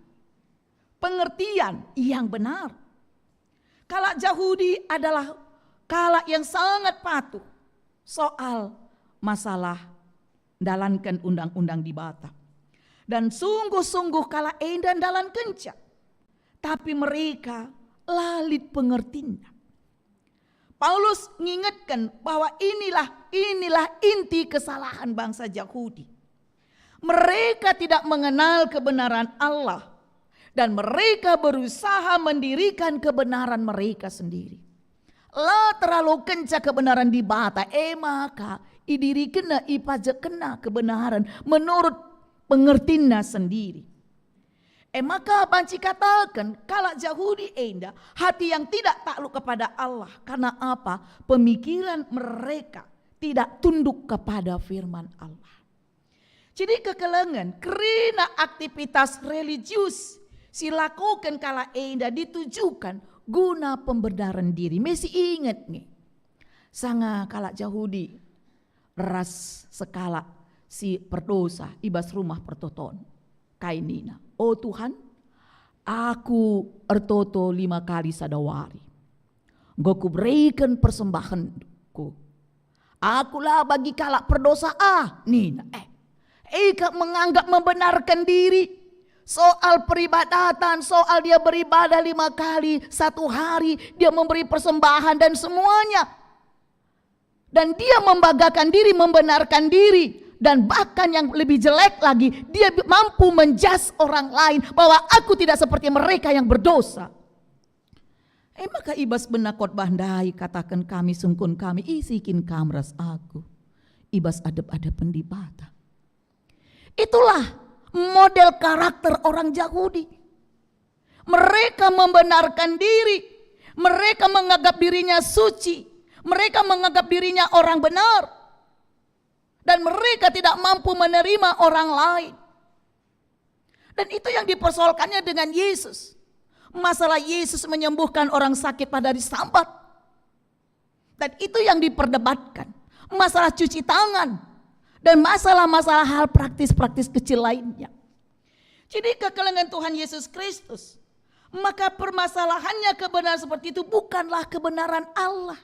pengertian yang benar. Kala Yahudi adalah kala yang sangat patuh soal masalah dalankan undang-undang di Batak. Dan sungguh-sungguh kala endan dalan kenca. Tapi mereka lalit pengertinya. Paulus mengingatkan bahwa inilah inti kesalahan bangsa Yahudi. Mereka tidak mengenal kebenaran Allah. Dan mereka berusaha mendirikan kebenaran mereka sendiri. Lah terlalu kenca kebenaran di bata. Maka idiri kena ipaja kena kebenaran menurut pengertiannya sendiri. Maka banci katakan kalau Yahudi enda hati yang tidak takluk kepada Allah. Karena apa? Pemikiran mereka tidak tunduk kepada firman Allah. Jadi kekelengan karena aktivitas religius silakukan kala enda ditujukan guna pembenaran diri. Mesti ingat nih. Sanga kala Yahudi ras sekala si perdosa ibas rumah pertoton kainina. Oh Tuhan, aku ertoto 5 kali sadawari. Goku berikan persembahanku. Akulah bagi kalak perdosa nina. Eka menganggap membenarkan diri soal peribadatan, soal dia beribadah 5 kali 1 hari, dia memberi persembahan dan semuanya. Dan dia membanggakan diri, membenarkan diri. Dan bahkan yang lebih jelek lagi, dia mampu menjas orang lain bahwa aku tidak seperti mereka yang berdosa. Maka ibas benakot bandai katakan kami sungkun kami isikin kamras aku. Ibas adab-adab pendibata. Itulah model karakter orang Yahudi. Mereka membenarkan diri, mereka menganggap dirinya suci, mereka menganggap dirinya orang benar. Dan mereka tidak mampu menerima orang lain. Dan itu yang dipersoalkannya dengan Yesus. Masalah Yesus menyembuhkan orang sakit pada hari Sabat. Dan itu yang diperdebatkan. Masalah cuci tangan. Dan masalah-masalah hal praktis-praktis kecil lainnya. Jadi kekelengan Tuhan Yesus Kristus. Maka permasalahannya kebenaran seperti itu bukanlah kebenaran Allah.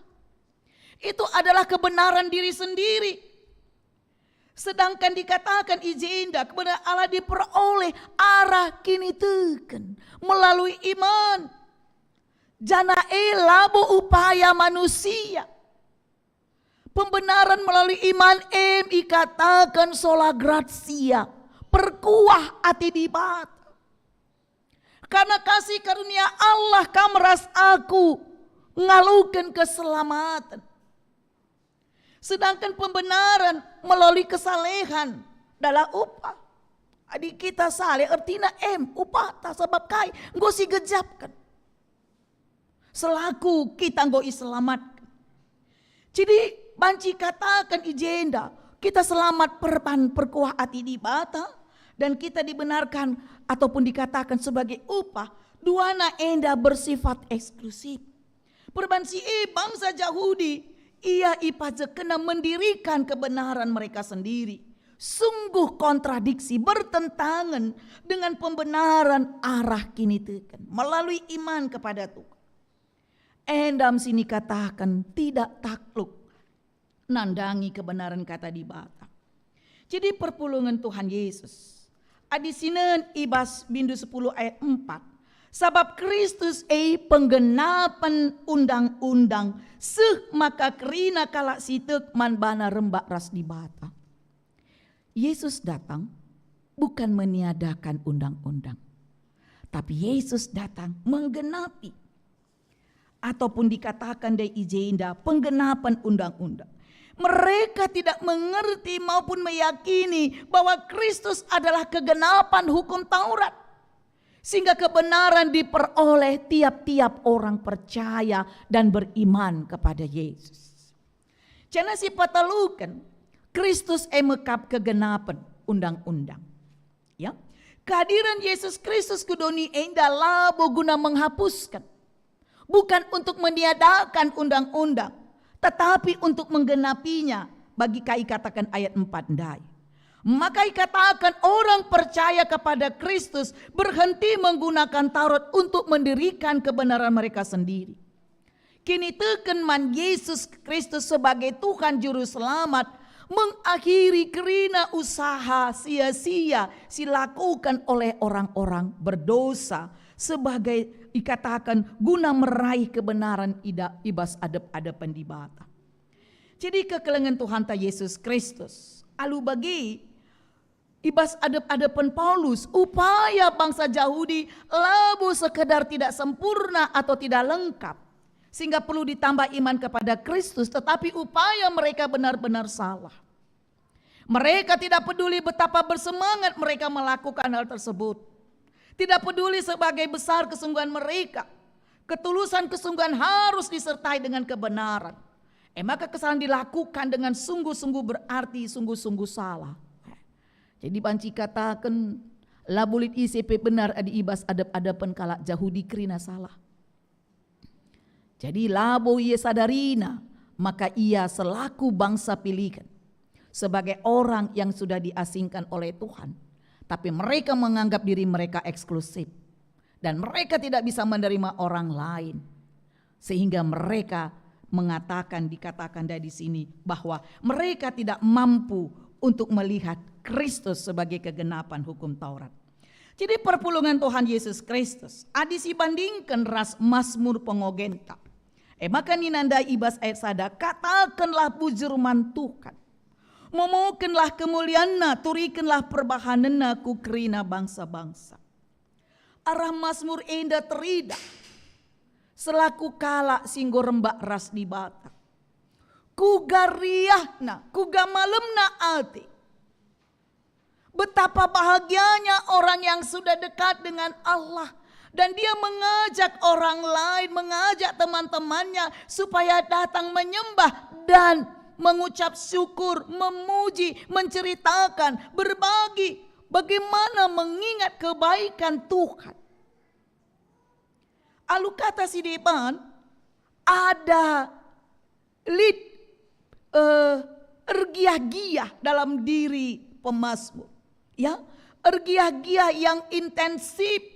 Itu adalah kebenaran diri sendiri. Sedangkan dikatakan ijenda kepada Allah diperoleh arah kini teken melalui iman. Jana labu upaya manusia. Pembenaran melalui iman ikatakan sola gratia. Perkuah hati di bata. Karena kasih karunia Allah kameras aku ngalukan keselamatan. Sedangkan pembenaran melalui kesalehan dalam upah. Adik kita saleh artinya upah tak sebab kai nggo si gejapkan. Selaku kita nggo iselamatkan. Jadi banci katakan ijenda kita selamat perkuah hati di bata dan kita dibenarkan ataupun dikatakan sebagai upah. Duana enda bersifat eksklusif. Perbansi bangsa Yahudi ia kena mendirikan kebenaran mereka sendiri. Sungguh kontradiksi bertentangan dengan pembenaran arah kini teken melalui iman kepada Tuhan. Endam sini katakan tidak takluk nandangi kebenaran kata di bata. Jadi perpulungan Tuhan Yesus. Adisinen ibas bindu 10 ayat 4. Sabab Kristus penggenapan undang-undang maka kerina kalak sitek man bana rembak ras di bata. Yesus datang bukan meniadakan undang-undang. Tapi Yesus datang menggenapi. Ataupun dikatakan dari ijenda penggenapan undang-undang. Mereka tidak mengerti maupun meyakini bahwa Kristus adalah kegenapan hukum Taurat. Sehingga kebenaran diperoleh tiap-tiap orang percaya dan beriman kepada Yesus. Jangan si patalukan Kristus mekap kegenapan undang-undang. Ya, kehadiran Yesus Kristus ke dunia enda labo guna menghapuskan. Bukan untuk meniadakan undang-undang, tetapi untuk menggenapinya. Bagi kai katakan ayat 4 ndai. Maka dikatakan orang percaya kepada Kristus berhenti menggunakan Taurat untuk mendirikan kebenaran mereka sendiri. Kini teken man Yesus Kristus sebagai Tuhan Juru Selamat mengakhiri kerina usaha sia-sia dilakukan oleh orang-orang berdosa sebagai dikatakan guna meraih kebenaran ibas adep-adepan di bata. Jadi kekelengan Tuhan ta Yesus Kristus alu bagi ibas adep-adepan Paulus, upaya bangsa Yahudi labu sekedar tidak sempurna atau tidak lengkap. Sehingga perlu ditambah iman kepada Kristus, tetapi upaya mereka benar-benar salah. Mereka tidak peduli betapa bersemangat mereka melakukan hal tersebut. Tidak peduli sebagai besar kesungguhan mereka. Ketulusan kesungguhan harus disertai dengan kebenaran. Maka kesalahan dilakukan dengan sungguh-sungguh berarti sungguh-sungguh salah. Jadi banci katakan labulit ICP benar adi ibas adep-adepan kalak Yahudi kerina salah. Jadi labo ia sadarina maka ia selaku bangsa pilihan sebagai orang yang sudah diasingkan oleh Tuhan. Tapi mereka menganggap diri mereka eksklusif dan mereka tidak bisa menerima orang lain. Sehingga mereka dikatakan dari sini bahwa mereka tidak mampu untuk melihat Kristus sebagai kegenapan hukum Taurat. Jadi perpulungan Tuhan Yesus Kristus adisi bandingkan ras Mazmur pengogenta. Maka ninanda ibas ayat sada katakanlah bujurman Tuhan. Momokenlah kemuliaanna, turikanlah perbahananna ku kerina bangsa-bangsa. Arah Mazmur enda terida selaku kala singgo rembak ras di bata. Ku gariahna, ku gamalemna ati. Betapa bahagianya orang yang sudah dekat dengan Allah. Dan dia mengajak orang lain, mengajak teman-temannya supaya datang menyembah dan mengucap syukur, memuji, menceritakan, berbagi bagaimana mengingat kebaikan Tuhan. Alu kata si depan ada ergiah-giah dalam diri pemazmur. Ya, ergiah-giah yang intensif.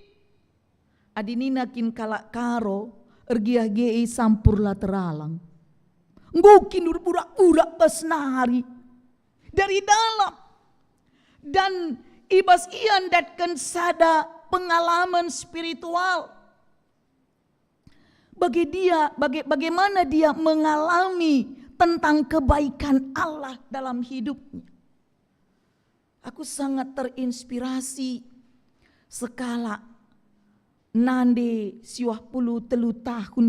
Adinina kin kalak karo ergiah-giah sampur lateralang. Ngukin urak-urak besnari. dari dalam. Dan ibas ian datkan sada pengalaman spiritual. Bagaimana dia mengalami tentang kebaikan Allah dalam hidupnya. Aku sangat terinspirasi sekala nande 93 tahun.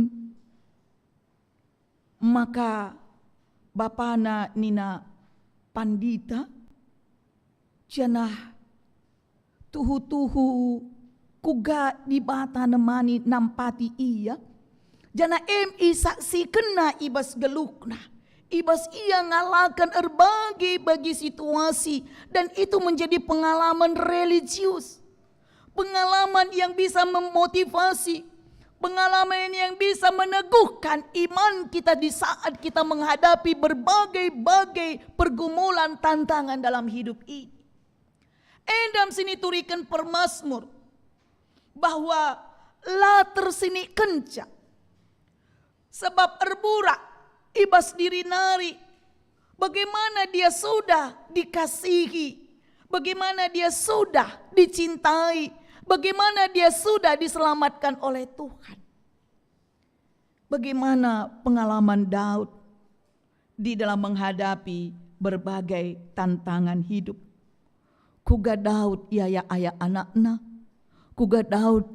Maka bapana nina pandita janah tuhu-tuhu kuga di bata nemani nampati iya. Jana MI saksi kena ibas gelukna. Ibas ia ngalakan bagi situasi. Dan itu menjadi pengalaman religius. Pengalaman yang bisa memotivasi. Pengalaman yang bisa meneguhkan iman kita di saat kita menghadapi berbagai pergumulan tantangan dalam hidup ini. Endam sini turikan permasmur. Bahwa la tersini kenca. Sebab erburak ibas diri nari. Bagaimana dia sudah dikasihi. Bagaimana dia sudah dicintai. Bagaimana dia sudah diselamatkan oleh Tuhan. Bagaimana pengalaman Daud di dalam menghadapi berbagai tantangan hidup. Kuga Daud yaya ayah anakna. Kuga Daud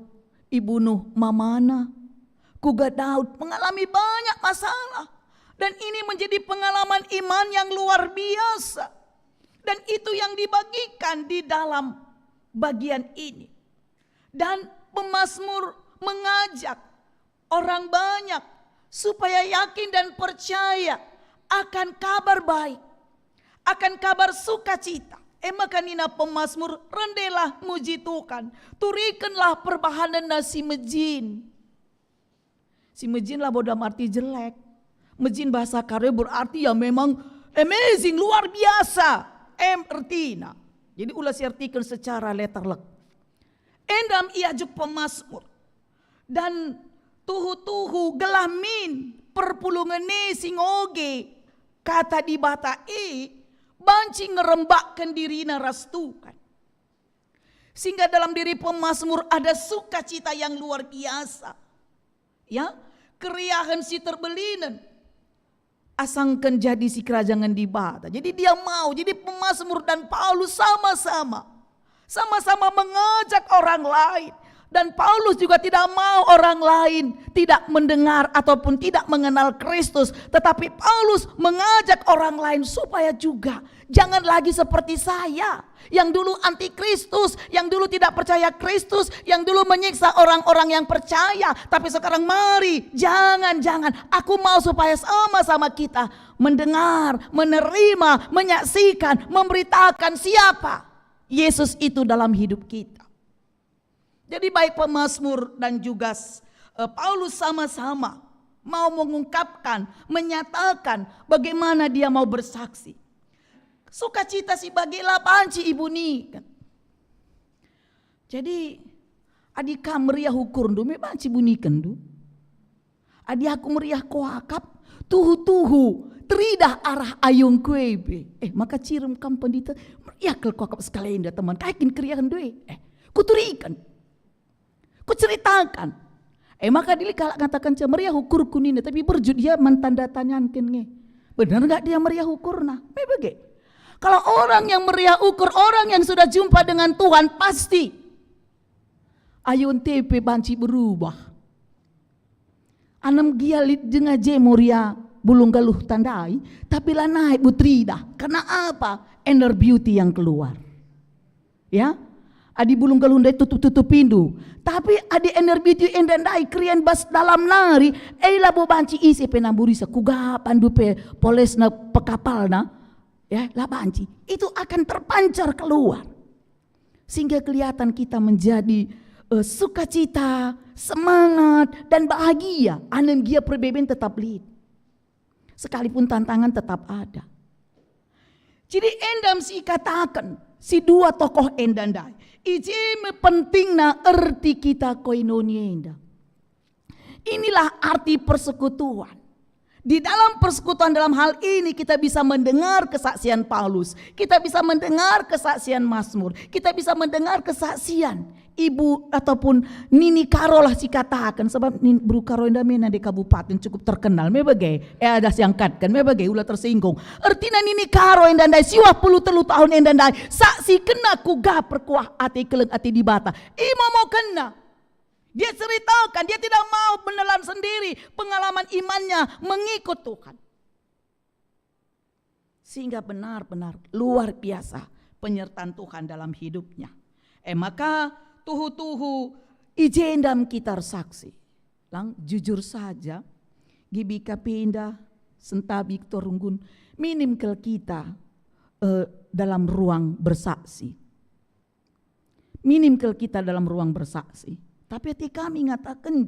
ibunuh mamana. Kuga Daud mengalami banyak masalah. Dan ini menjadi pengalaman iman yang luar biasa. Dan itu yang dibagikan di dalam bagian ini. Dan pemazmur mengajak orang banyak supaya yakin dan percaya akan kabar baik. Akan kabar sukacita. Maka nina pemazmur rendelah muji Tuhan. Turikanlah perbahanan nasi mejin. Si mejin lah bodoh arti jelek. Mejin bahasa Karya berarti ya memang amazing, luar biasa. Artina. Jadi ulah artikan secara letterlek. Endam ia juk pemazmur. Dan tuhu-tuhu gelamin perpulungan singoge. Kata di bata banci ngerembakkan dirina rastukan. Sehingga dalam diri pemazmur ada sukacita yang luar biasa. Ya, keriahan si terbelinan. Asangkan jadi si kerajaan di bata. Jadi dia mau, jadi pemazmur dan Paulus sama-sama mengajak orang lain. Dan Paulus juga tidak mau orang lain tidak mendengar ataupun tidak mengenal Kristus. Tetapi Paulus mengajak orang lain supaya juga jangan lagi seperti saya. Yang dulu anti Kristus, yang dulu tidak percaya Kristus, yang dulu menyiksa orang-orang yang percaya. Tapi sekarang mari, jangan. Aku mau supaya sama-sama kita mendengar, menerima, menyaksikan, memberitakan siapa Yesus itu dalam hidup kita. Jadi baik pemazmur dan juga Paulus sama-sama mau mengungkapkan, menyatakan bagaimana dia mau bersaksi. Sukacita si bagilah panci ibu ni. Jadi adik meriah ukur du me panci bunikan du. Adik aku meriah koakap tuhu teridah arah ayung kuebe. Maka cirum kam pendita meriah kel koakap sekalian dah teman. Kaikin keriahan due. Kuturikan. Ku ceritakan. Maka dili kalak katakan meriah ukur kunina tapi berjud dia mentanda tanyakan nge. Benar enggak dia meriah ukurna? Bege. Kalau orang yang meriah ukur, orang yang sudah jumpa dengan Tuhan pasti ayun tepe banci berubah. Anam gialit dengan jemuria bulung galuh tandai, tapi lah naik butrida. Karena apa? Inner beauty yang keluar. Ya, adi bulung galuh ndai tutup pindu. Tapi adi inner beauty endandai krian bas dalam nari, labo banci isi penamburi sekuga pandupe polesna pekapalna. Ya, labanci itu akan terpancar keluar sehingga kelihatan kita menjadi sukacita, semangat dan bahagia. Anem gia perbeben tetap lid, sekalipun tantangan tetap ada. Jadi endam si katakan si dua tokoh endandai ije pentingna erti kita koinonia. Inilah arti persekutuan. Di dalam persekutuan dalam hal ini kita bisa mendengar kesaksian Paulus, kita bisa mendengar kesaksian Mazmur, kita bisa mendengar kesaksian Ibu ataupun Nini Karo lah si katakan, sebab Bru Karo Endamena di kabupaten cukup terkenal. Mebagai ada siangkat kan, mebagai ulah tersinggung. Artinya Nini Karo Endandai siwah 10 tahun Endandai saksi kena kuga perkuah ati keleng ati di bata. Imo mau kena. Dia ceritakan, dia tidak mau menelan sendiri pengalaman imannya mengikut Tuhan. Sehingga benar-benar luar biasa penyertaan Tuhan dalam hidupnya. Maka tuhu-tuhu ijendam kita saksi. Lang jujur saja, gibika pindah sentabi torunggun minim kel kita dalam ruang bersaksi. Minim kel kita dalam ruang bersaksi. Tapi hati kami ngatakan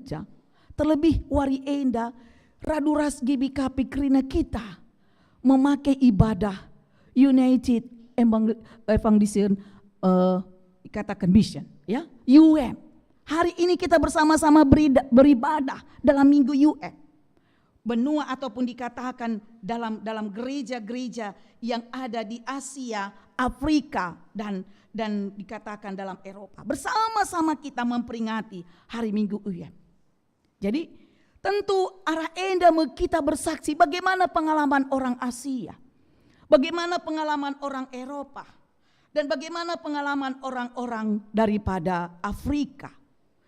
terlebih wari enda raduras gibi kapikrina kita memakai ibadah United Evangelism katakan mission ya UM. Hari ini kita bersama-sama beribadah dalam minggu UM. Benua ataupun dikatakan dalam gereja-gereja yang ada di Asia, Afrika dan dikatakan dalam Eropa. Bersama-sama kita memperingati hari Minggu UM. Jadi tentu arah enda kita bersaksi bagaimana pengalaman orang Asia, bagaimana pengalaman orang Eropa, dan bagaimana pengalaman orang-orang daripada Afrika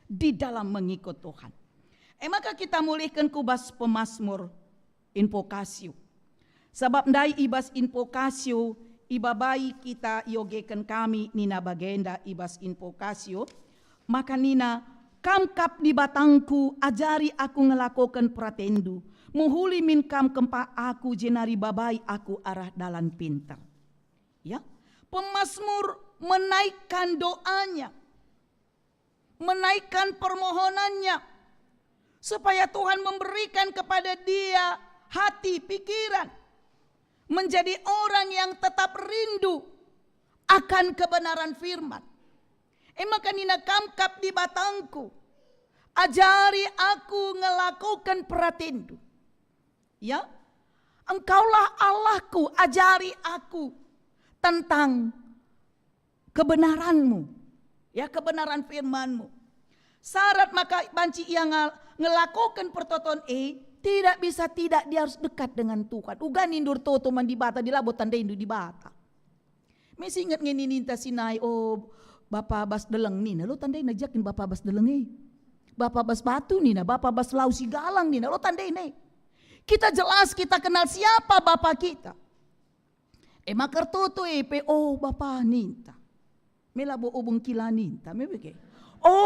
di dalam mengikut Tuhan. Maka kita mulihkan kubas pemazmur invokasio. Sebab ndai ibas invokasio, ibabai kita yogekan kami nina bagenda ibas invokasio. Maka nina kamkap di batangku ajari aku ngelakukan pratendu. Muhuli min kam kempa aku jenari babai aku arah dalan pintar. Ya, pemazmur menaikkan doanya, menaikkan permohonannya, supaya Tuhan memberikan kepada dia hati, pikiran, menjadi orang yang tetap rindu akan kebenaran firman. Maka nina kamkap di batangku, ajari aku ngelakukan pratendu. Ya, engkaulah Allahku, ajari aku tentang kebenaranmu, ya kebenaran firmanmu. Syarat maka banci yang ngelakukan pertoton tidak bisa tidak dia harus dekat dengan Tuhan. Uga nindur toto man di bata di labo tanda indu di bata. Mesti ingat ngini ninta sinai Bapak Bas Deleng nina lo tandai najakin Bapak Bas Deleng Bapak Bas Batu nina, Bapak Bas Lausi Galang nina lo tandai Kita jelas kita kenal siapa Bapak kita. Makar toto Bapak ninta. Melabo ubung kila ninta mebeke.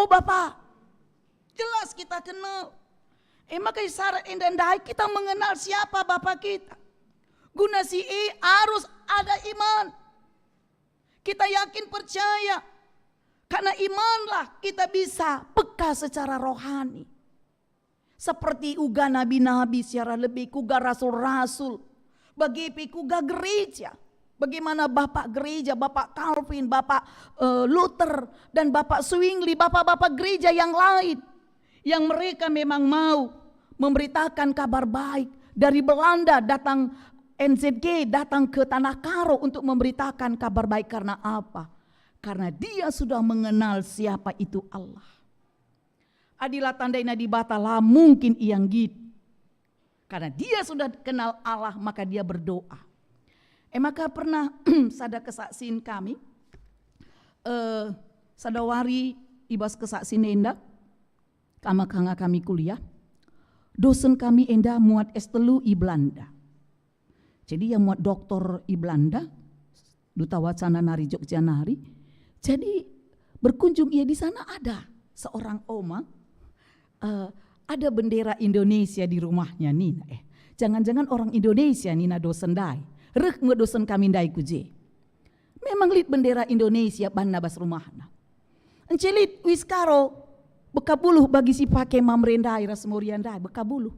Bapak jelas kita kenal. Maka syarat endandai kita mengenal siapa Bapak kita. Guna harus ada iman. Kita yakin percaya. Karena imanlah kita bisa peka secara rohani. Seperti uga nabi-nabi secara lebih kuga rasul-rasul. Bagi kuga gereja. Bagaimana Bapak gereja, Bapak Calvin, Bapak Luther, dan Bapak Zwingli, Bapak-Bapak gereja yang lain. Yang mereka memang mau memberitakan kabar baik. Dari Belanda datang NZG, datang ke Tanah Karo untuk memberitakan kabar baik. Karena apa? Karena dia sudah mengenal siapa itu Allah. Adilah tandaina di batalah mungkin iang gitu. Karena dia sudah kenal Allah maka dia berdoa. Maka pernah sada kesaksian kami. Sadawari ibas kesaksian enda. Kama-kanga kami kuliah. Dosen kami enda muat S3 i Belanda. Jadi yang muat doktor i Belanda. Duta Wacana Nari Jogja Nari. Jadi berkunjung ia di sana ada seorang oma. Ada bendera Indonesia di rumahnya Nina. Jangan-jangan orang Indonesia Nina dosen dai. Rek dosen kami dai kuje. Memang lit bendera Indonesia banna bas rumahna. Encelit wiskaro bekabuluh bagi si pakai mamrendai rasmuriandai bekabuluh.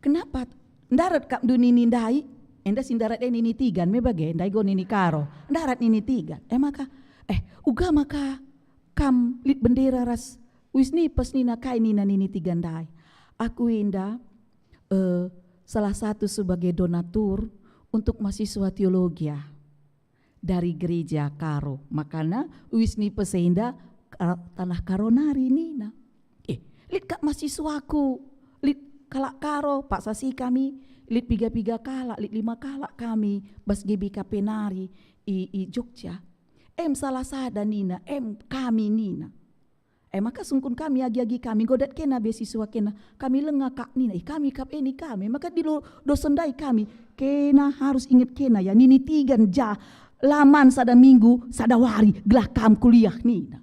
Kenapa ndarat kap dunini dai? Enda sindarat nini tigan me bage ndai go nini karo. Ndarat nini tigan. Maka uga maka kam lit bendera ras wisni pas nina kai nina nini tigan dai. Aku enda salah satu sebagai donatur untuk mahasiswa teologi dari gereja Karo. Makanya Wisni Pesenda tanah Karonari nina. Lit kak mahasiswaku, lit kalak Karo, Pak Sasi kami, lit piga kalak, lit 5 kalak kami, bas GBKP Nari i Jogja. Salah sada nina, kami nina. Maka sungkun kami agi-agi kami godat kena beasiswa kena kami lengah kak nina kami kap ini kami maka di dosendai kami kena harus ingat kena ya nini tigan ja laman sada minggu sada wari gelah kam kuliah nina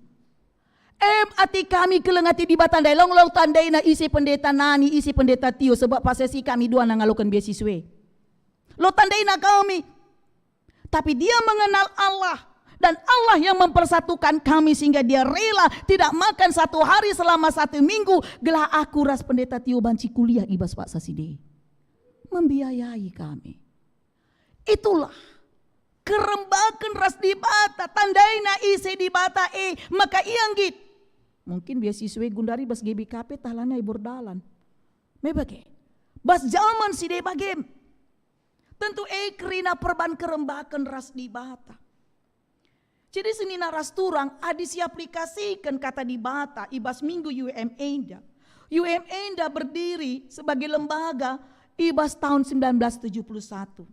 ati kami kelengati di batandai long tandai na isi pendeta nani isi pendeta Tio sebab pasesi kami dua nangalokan beasiswa lo tandai na kami tapi dia mengenal Allah. Dan Allah yang mempersatukan kami sehingga dia rela tidak makan 1 hari selama 1 minggu. Gelah aku ras pendeta Tio banci kuliah ibas Pak Saside. Membiayai kami. Itulah kerembakan ras di bata. Tandaina isi di bata maka ianggit. Mungkin beasiswa gundari bas GBKP tahlana bordalan. Mebage. Bas zaman si de bagem. Tentu kerina perban kerembakan ras di bata. Jadi sini naras turang adis aplikasikan kata di bata ibas minggu UM Enda. UM Enda berdiri sebagai lembaga ibas tahun 1971.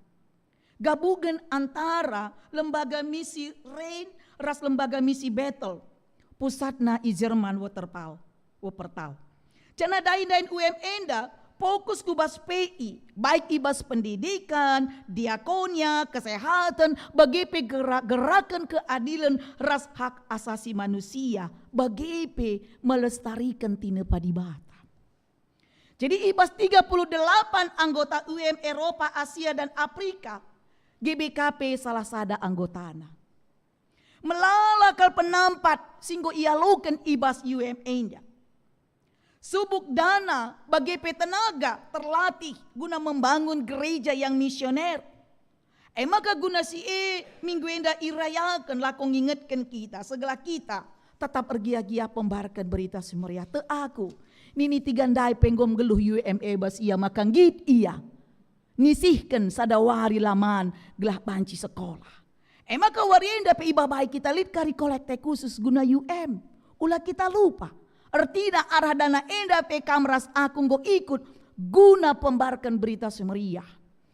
Gabungan antara lembaga misi Rain ras lembaga misi Battle. Pusatna i Jerman Wuppertal. Cana dain UM Enda fokus kubas PI, baik ibas pendidikan, diakonia, kesehatan, bagi gerakan keadilan ras hak asasi manusia, bagi melestarikan tina padibata. Jadi ibas 38 anggota UM Eropa, Asia dan Afrika, GBKP salah sada anggotana. Melalakal penampat singgo ialukan ibas UM Enda. Subuk dana bagi tenaga terlatih guna membangun gereja yang misioner. Maka guna minggu enda irayakan lakong ingatkan kita segala kita tetap ergia-gia pembarkan berita semeria te aku. Nini tigandai penggom geluh UME bas ia makang git ia. Nisihkan sadawari laman gelah banci sekolah. Maka warienda pe iba baik kita lit kari kolekte khusus guna UM. Ulah kita lupa. Artinya arah dana enda pe kamras aku nggo ikut guna pembarkan berita semeriah.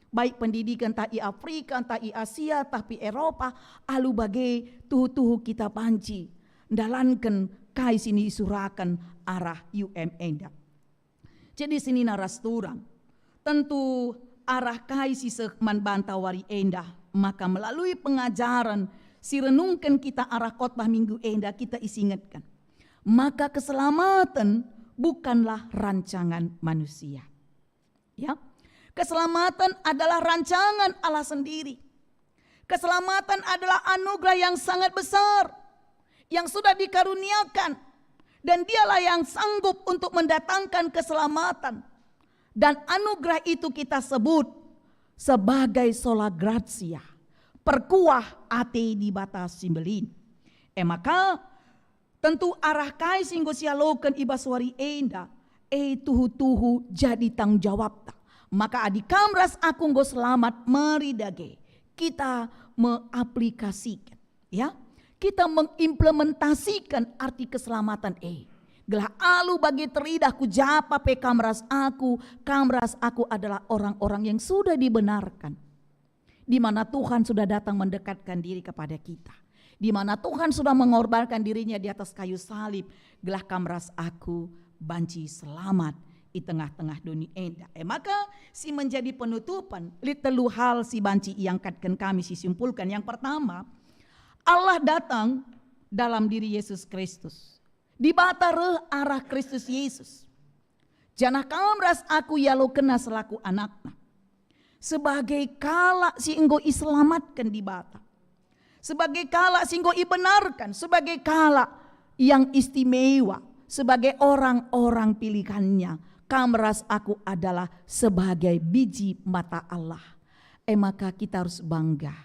Baik pendidikan tak i Afrika, tak i Asia, tapi Eropa, alu bagai tuhu-tuhu kita panci. Dalankan kai sini isurakan arah UM Enda. Jadi sini naras turang. Tentu arah kai si sekman bantawari Enda. Maka melalui pengajaran si renungkan kita arah khotbah minggu Enda kita isingatkan. Maka keselamatan bukanlah rancangan manusia. Ya. Keselamatan adalah rancangan Allah sendiri. Keselamatan adalah anugerah yang sangat besar yang sudah dikaruniakan dan dialah yang sanggup untuk mendatangkan keselamatan. Dan anugerah itu kita sebut sebagai sola gratia, perkuah ate di batas simbelin. Maka tentu arah kai singgo sialokan ibaswari enda tuhu-tuhu jadi tanggung jawab ta. Maka adik kamras aku nggo selamat meridage. Kita mengaplikasikan ya. Kita mengimplementasikan arti keselamatan gelah alu bagi teridah ku japa pe kamras aku adalah orang-orang yang sudah dibenarkan. Di mana Tuhan sudah datang mendekatkan diri kepada kita. Di mana Tuhan sudah mengorbankan dirinya di atas kayu salib. Gelah kamras aku banci selamat di tengah-tengah dunia enda. Maka si menjadi penutupan telu hal si banci iangkatkan kami si simpulkan. Yang pertama, Allah datang dalam diri Yesus Kristus. Di batare arah Kristus Yesus. Janah kamras aku yalo kena selaku anakna. Sebagai kala si enggo iselamatkan di bata. Sebagai kala si enggo ibenarkan. Sebagai kala yang istimewa. Sebagai orang-orang pilihannya. Kamras aku adalah sebagai biji mata Allah. Maka kita harus bangga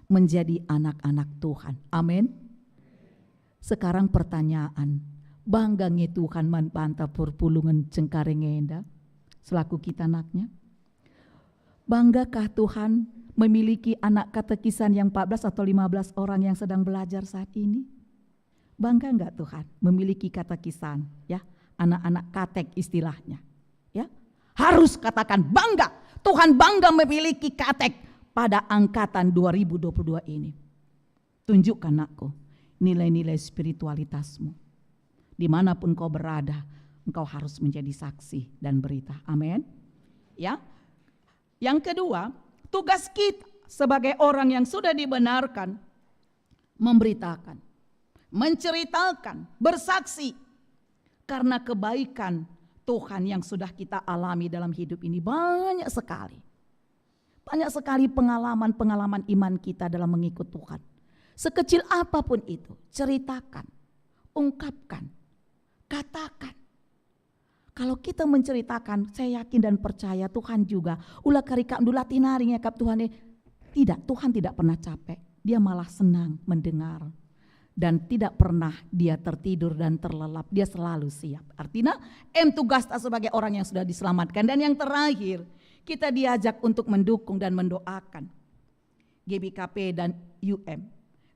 menjadi anak-anak Tuhan. Amin. Sekarang pertanyaan. Bangga nge Tuhan man panta perpulungan cengkareng enda. selaku kita anaknya? Banggakah Tuhan memiliki anak katekisan yang 14 atau 15 orang yang sedang belajar saat ini? Bangga enggak Tuhan memiliki katekisan, ya, anak-anak katek istilahnya, ya? Harus katakan bangga. Tuhan bangga memiliki katek pada angkatan 2022 ini. Tunjukkan anakku nilai-nilai spiritualitasmu. Dimanapun kau berada, engkau harus menjadi saksi dan berita. Amin. Ya. Yang kedua, tugas kita sebagai orang yang sudah dibenarkan, memberitakan, menceritakan, bersaksi karena kebaikan Tuhan yang sudah kita alami dalam hidup ini. Banyak sekali. Banyak sekali pengalaman-pengalaman iman kita dalam mengikut Tuhan. Sekecil apapun itu, ceritakan, ungkapkan, katakan. Kalau kita menceritakan, saya yakin dan percaya Tuhan juga. Ulah karika amdu latinari ngekap Tuhan. Tidak, Tuhan tidak pernah capek. Dia malah senang mendengar. Dan tidak pernah dia tertidur dan terlelap. Dia selalu siap. Artinya, tugas sebagai orang yang sudah diselamatkan. Dan yang terakhir, kita diajak untuk mendukung dan mendoakan GBKP dan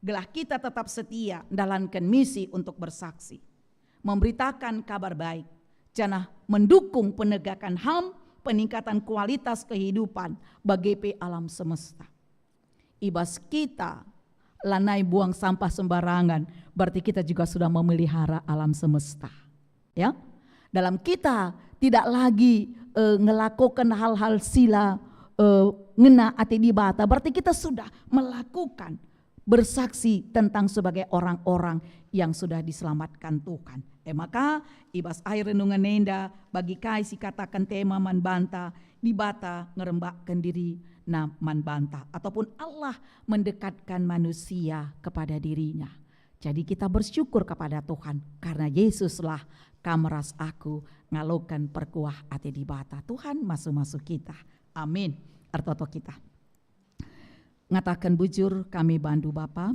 gelah kita tetap setia dalamkan misi untuk bersaksi, memberitakan kabar baik, jangan mendukung penegakan HAM, peningkatan kualitas kehidupan bagi alam semesta. Ibas kita lanai buang sampah sembarangan, berarti kita juga sudah memelihara alam semesta. Ya, dalam kita tidak lagi ngelakukan hal-hal sila ngena ati di bata, berarti kita sudah melakukan bersaksi tentang sebagai orang-orang yang sudah diselamatkan Tuhan. Maka ibas air renungan nenda bagi kai si katakan tema man banta di bata ngerembakkan diri na man banta, ataupun Allah mendekatkan manusia kepada dirinya. Jadi kita bersyukur kepada Tuhan karena Yesuslah kameras aku ngalokan perkuah ati di bata. Tuhan masuk-masuk kita. Amin. Artoto kita. Ngatakan bujur kami bandu Bapa,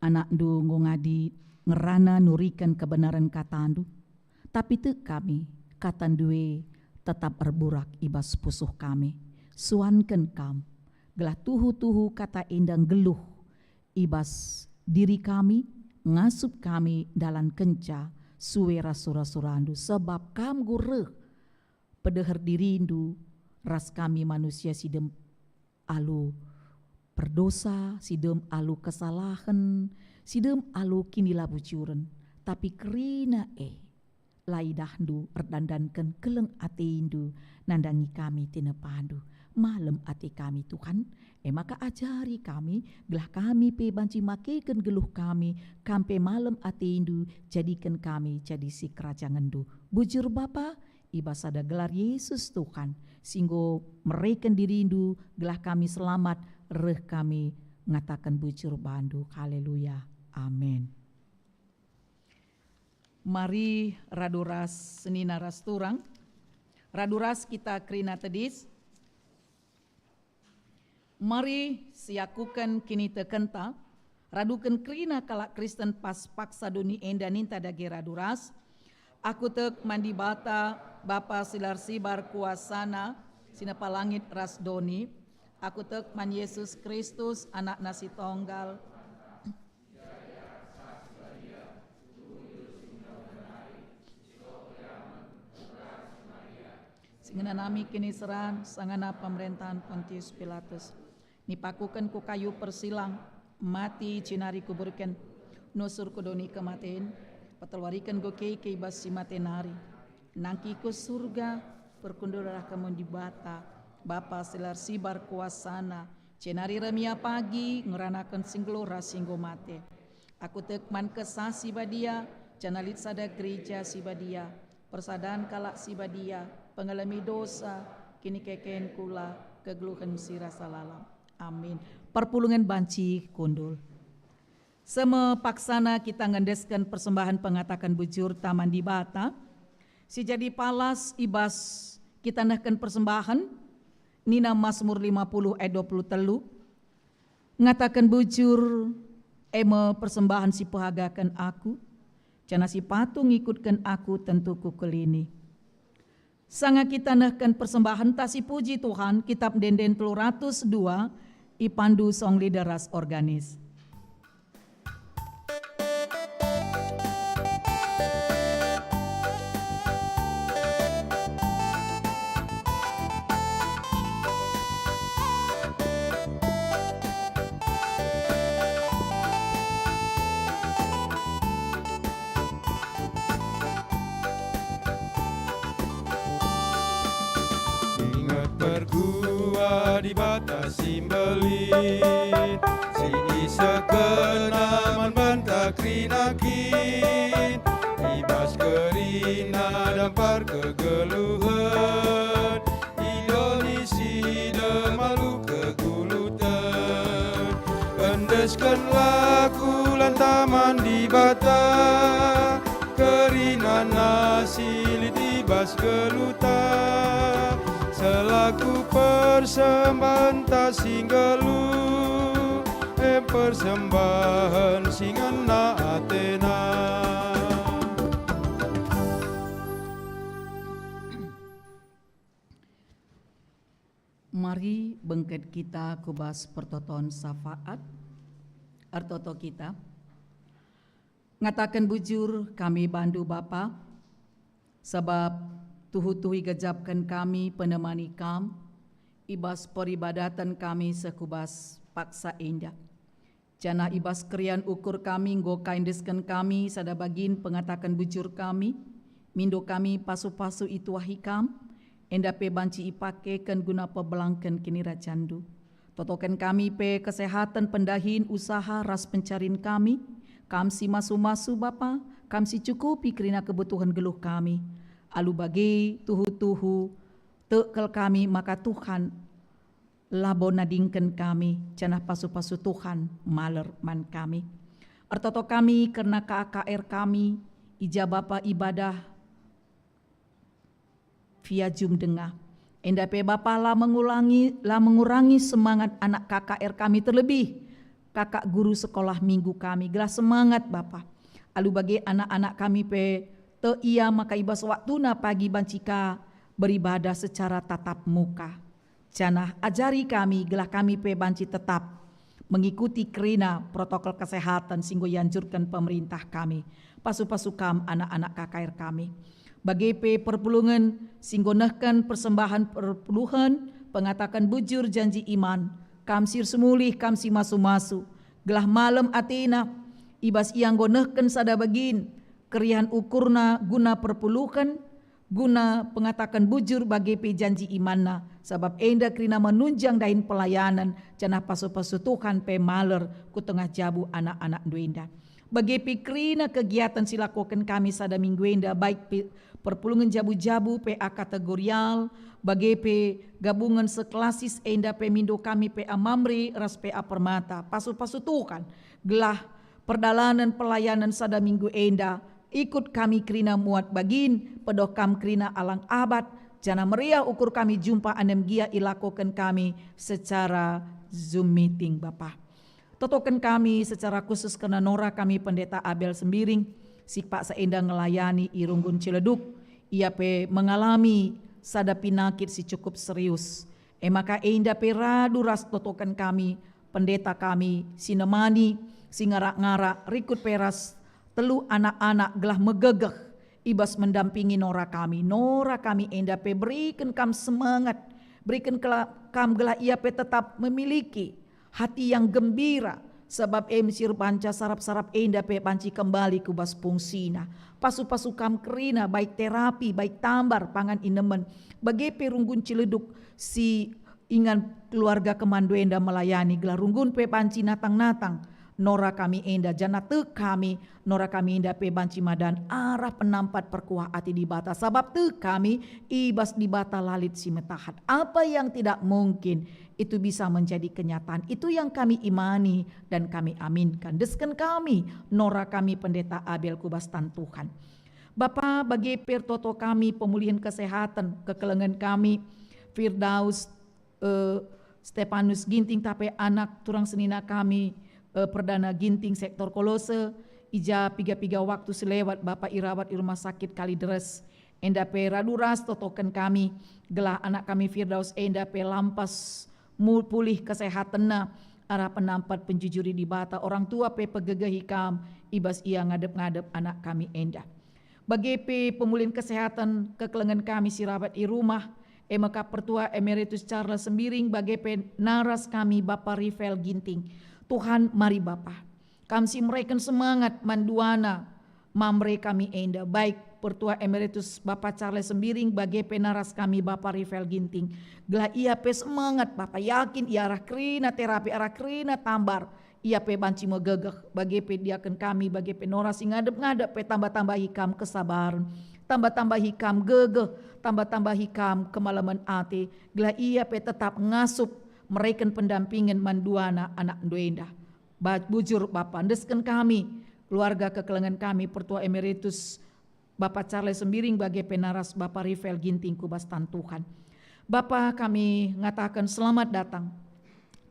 anak du ngadi ngerana nurikan kebenaran katandu, tapi tu kami katandue tetap berburak ibas pusuh kami, suanken kam, gelah tuhu-tuhu kata indang geluh, ibas diri kami, ngasup kami dalam kenca, suera sura-surandu, sebab kam gureh, pedeher dirindu, ras kami manusia sidem alu berdosa, sidem alu kesalahan, sidem alu kinilah bucuren, tapi kerina laidahdu erdandankan keleng atindu, nandangi kami tina pandu, malam ati kami Tuhan, maka ajari kami, gelah kami pe banci makekan geluh kami, kampe malam atindu, jadikan kami jadi si kerajangandu. Bujur Bapa, ibas ada gelar Yesus Tuhan, singgo mereken dirindu, gelah kami selamat, reh kami ngatakan bujur bandu. Haleluya. Amin. Mari raduras senina rasturang, raduras kita krina tedis. Mari siakukan kini tekenta, radukan krina kalak Kristen pas paksa duni enda ninta dage raduras. Aku tek mandi bata Bapa silar sibar kuasana sinapa langit ras doni. Aku tek man Yesus Kristus anak nasi tonggal. Singena nami kini seran sangana pemerintahan Pontius Pilatus. Nipakukan ku kayu persilang, mati cinari kuburkan, nusur kudoni kematen, petelwarikan go ke ibas si matenari. Nangki ku surga, perkundurah kamu di bata, Bapa silar sibar kuasana, cenari remia pagi, ngeranakan singlora singgo mate. Aku tekman kesah si badia, canalit sada gereja si badia, persadaan kalak si badia, pengalami dosa, kini keken kula, kegeluhan si rasa lalam. Amin. Perpulungan banci kundul. Semepaksana kita ngendeskan persembahan pengatakan bujur taman di bata. Si jadi palas ibas kita nahkan persembahan. Nina Mazmur 50 ayat 23. Ngatakan bujur persembahan si pehagakan aku. Cana si patung ngikutkan aku tentu ku kelini. Sanga kita nehken persembahan tasi puji Tuhan, kitab denden 302, ipandu song lideras organis. Pergua dibatasi belit, si isa kenaman bantah krinakin, ibas kerina dampar kegeluhan, Indonesi demalu kegulutan, endeskan laku lantaman di bata, kerina nasi litibas gelutan. Selaku persembahan tak singgelu, persembahan singana Athena. Mari bengket kita kubas pertoton syafaat, artoto kita. Ngatakan bujur kami bandu Bapa, sebab tuhu-tuhi gejapkan kami penemani kam, ibas peribadatan kami sekubas paksa indah. Jana ibas krian ukur kami nggo kaindeskan kami sada bagin pengatakan bujur kami, mindo kami pasu-pasu itu wahikam, endape banci ipakekan guna pebelangkan kinira candu. Totokan kami pe kesehatan pendahin usaha ras pencarin kami, kamsi masu-masu Bapa, kamsi cukupi kerina kebutuhan geluh kami. Alu bagi tuhu-tuhu tekel kami maka Tuhan labo nadingken kami cenah pasu-pasu Tuhan maler man kami. Artoto kami karena KKR kami ija Bapa ibadah via Zoom dengah. Endape Bapa lah mengurangi semangat anak KKR kami, terlebih kakak guru sekolah minggu kami. Gelas semangat Bapa. Alu bagi anak-anak kami pe te ia maka ibas waktuna pagi bancika beribadah secara tatap muka. Janah ajari kami gelah kami pe banci tetap mengikuti kerina protokol kesehatan singgo yanjurkan pemerintah kami. Pasu-pasu kam anak-anak KKR kami. Bagi pe perpulungan singgo nehkan persembahan perpuluhan pengatakan bujur janji iman. Kamsir semulih kamsi masu-masu. Gelah malam Athena ibas iang go nehkan sada bagin. Kerian ukurna guna perpuluhan, guna pengatakan bujur bagi pe janji imanna, sebab enda kerina menunjang dahin pelayanan, janah pasu-pasu Tuhan pe maler ku tengah jabu anak-anak duenda. Bagi pe kerina kegiatan silakokan kami sada minggu enda, baik pe perpulungan jabu-jabu pe kategorial, bagi pe gabungan seklasis enda pe mindo kami pe amamri, ras pe permata, pasu-pasu Tuhan, gelah perdalanan pelayanan sada minggu enda, ikut kami kerina muat bagin, pedoh kam kerina alang abad, jana meriah ukur kami jumpa anem gia ilakokan kami secara Zoom meeting Bapa. Totokan kami secara khusus kena Nora kami pendeta Abel Sembiring, si Pak Seenda ngelayani Irunggun Ciledug, ia pe mengalami sada pinakit si cukup serius. Maka enda pe radu ras totokan kami, pendeta kami, si nemani, si ngarak-ngarak, rikut peras, telu anak-anak gelah megegeh ibas mendampingi Nora kami enda pe berikan kam semangat, berikan kam gelah ia pe tetap memiliki hati yang gembira, sebab emsir panca sarap-sarap enda pe panci kembali ke bas fungsina. Pasu-pasu kam kerina baik terapi, baik tambar pangan inemen, bagi pe Runggun Ciledug si ingan keluarga kemandu enda melayani gelah Runggun pe panci natang-natang. Nora kami enda jana te kami, Nora kami enda pe banci madan arah penampat perkuah ati di bata, sabab te kami ibas di bata lalit si metahat. Apa yang tidak mungkin itu bisa menjadi kenyataan, itu yang kami imani dan kami aminkan. Desken kami Nora kami pendeta Abel Kubastan Tuhan. Bapa bagi pertoto kami pemulihan kesehatan kekelengan kami Firdaus Stepanus Ginting tape anak turang senina kami Perdana Ginting sektor Kolose ija piga-piga waktu selewat Bapak irawat di rumah sakit Kalideres. enda pe raduras totokan kami, gelah anak kami Firdaus enda pe lampas pulih kesehatanna, arah penampat penjujuri di bata, orang tua pe pegegahi kam, ibas ia ngadep-ngadep anak kami enda. Bagi pe pemulihan kesehatan kekelengan kami sirabat i rumah, Maka Pertua Emeritus Charles Sembiring bagi naras kami Bapak Rivel Ginting. Tuhan mari Bapak, kami mereka semangat manduana mamre kami enda, baik Pertua Emeritus Bapak Charles Sembiring bagi penaras kami Bapak Rivel Ginting. Gelah ia pe semangat Bapak, yakin ia arah krina terapi, arah krina tambar. Ia pe banci mo gegeh bagi pe diaken kami, bagi pe norasi ngadep-ngadep pe tambah-tambah hikam kesabaran, tambah-tambah hikam gegeh, tambah-tambah hikam kemalaman ate. Gelah ia pe tetap ngasup mereka pendampingan manduana anak doenda. Bujur Bapak, ndesken kami, keluarga kekelengan kami Pertua Emeritus Bapak Charles Sembiring bagi penaras Bapak Rivel Ginting Kubastan Tuhan. Bapak kami ngatakan selamat datang.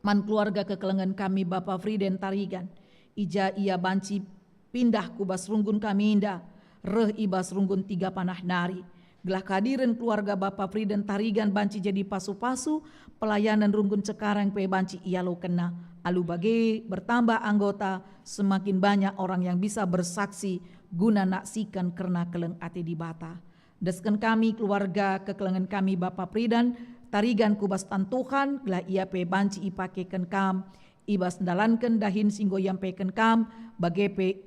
Man keluarga kekelengan kami Bapak Friden Tarigan, ija ia banci pindah kubas runggun kami indah, reh ibas runggun 3 panah nari. Gelah kehadiran keluarga Bapak Friden Tarigan banci jadi pasu-pasu, pelayanan runggun sekarang pe banci ia lo kena. Alu bagi bertambah anggota, semakin banyak orang yang bisa bersaksi guna naksikan karena keleng ati di bata. Desken kami keluarga kekelengan kami Bapak Friden Tarigan Kubastan Tuhan, gelah ia pe banci ipakekan kam, ibas ndalankan dahin singgo yampeken kam, bagi pe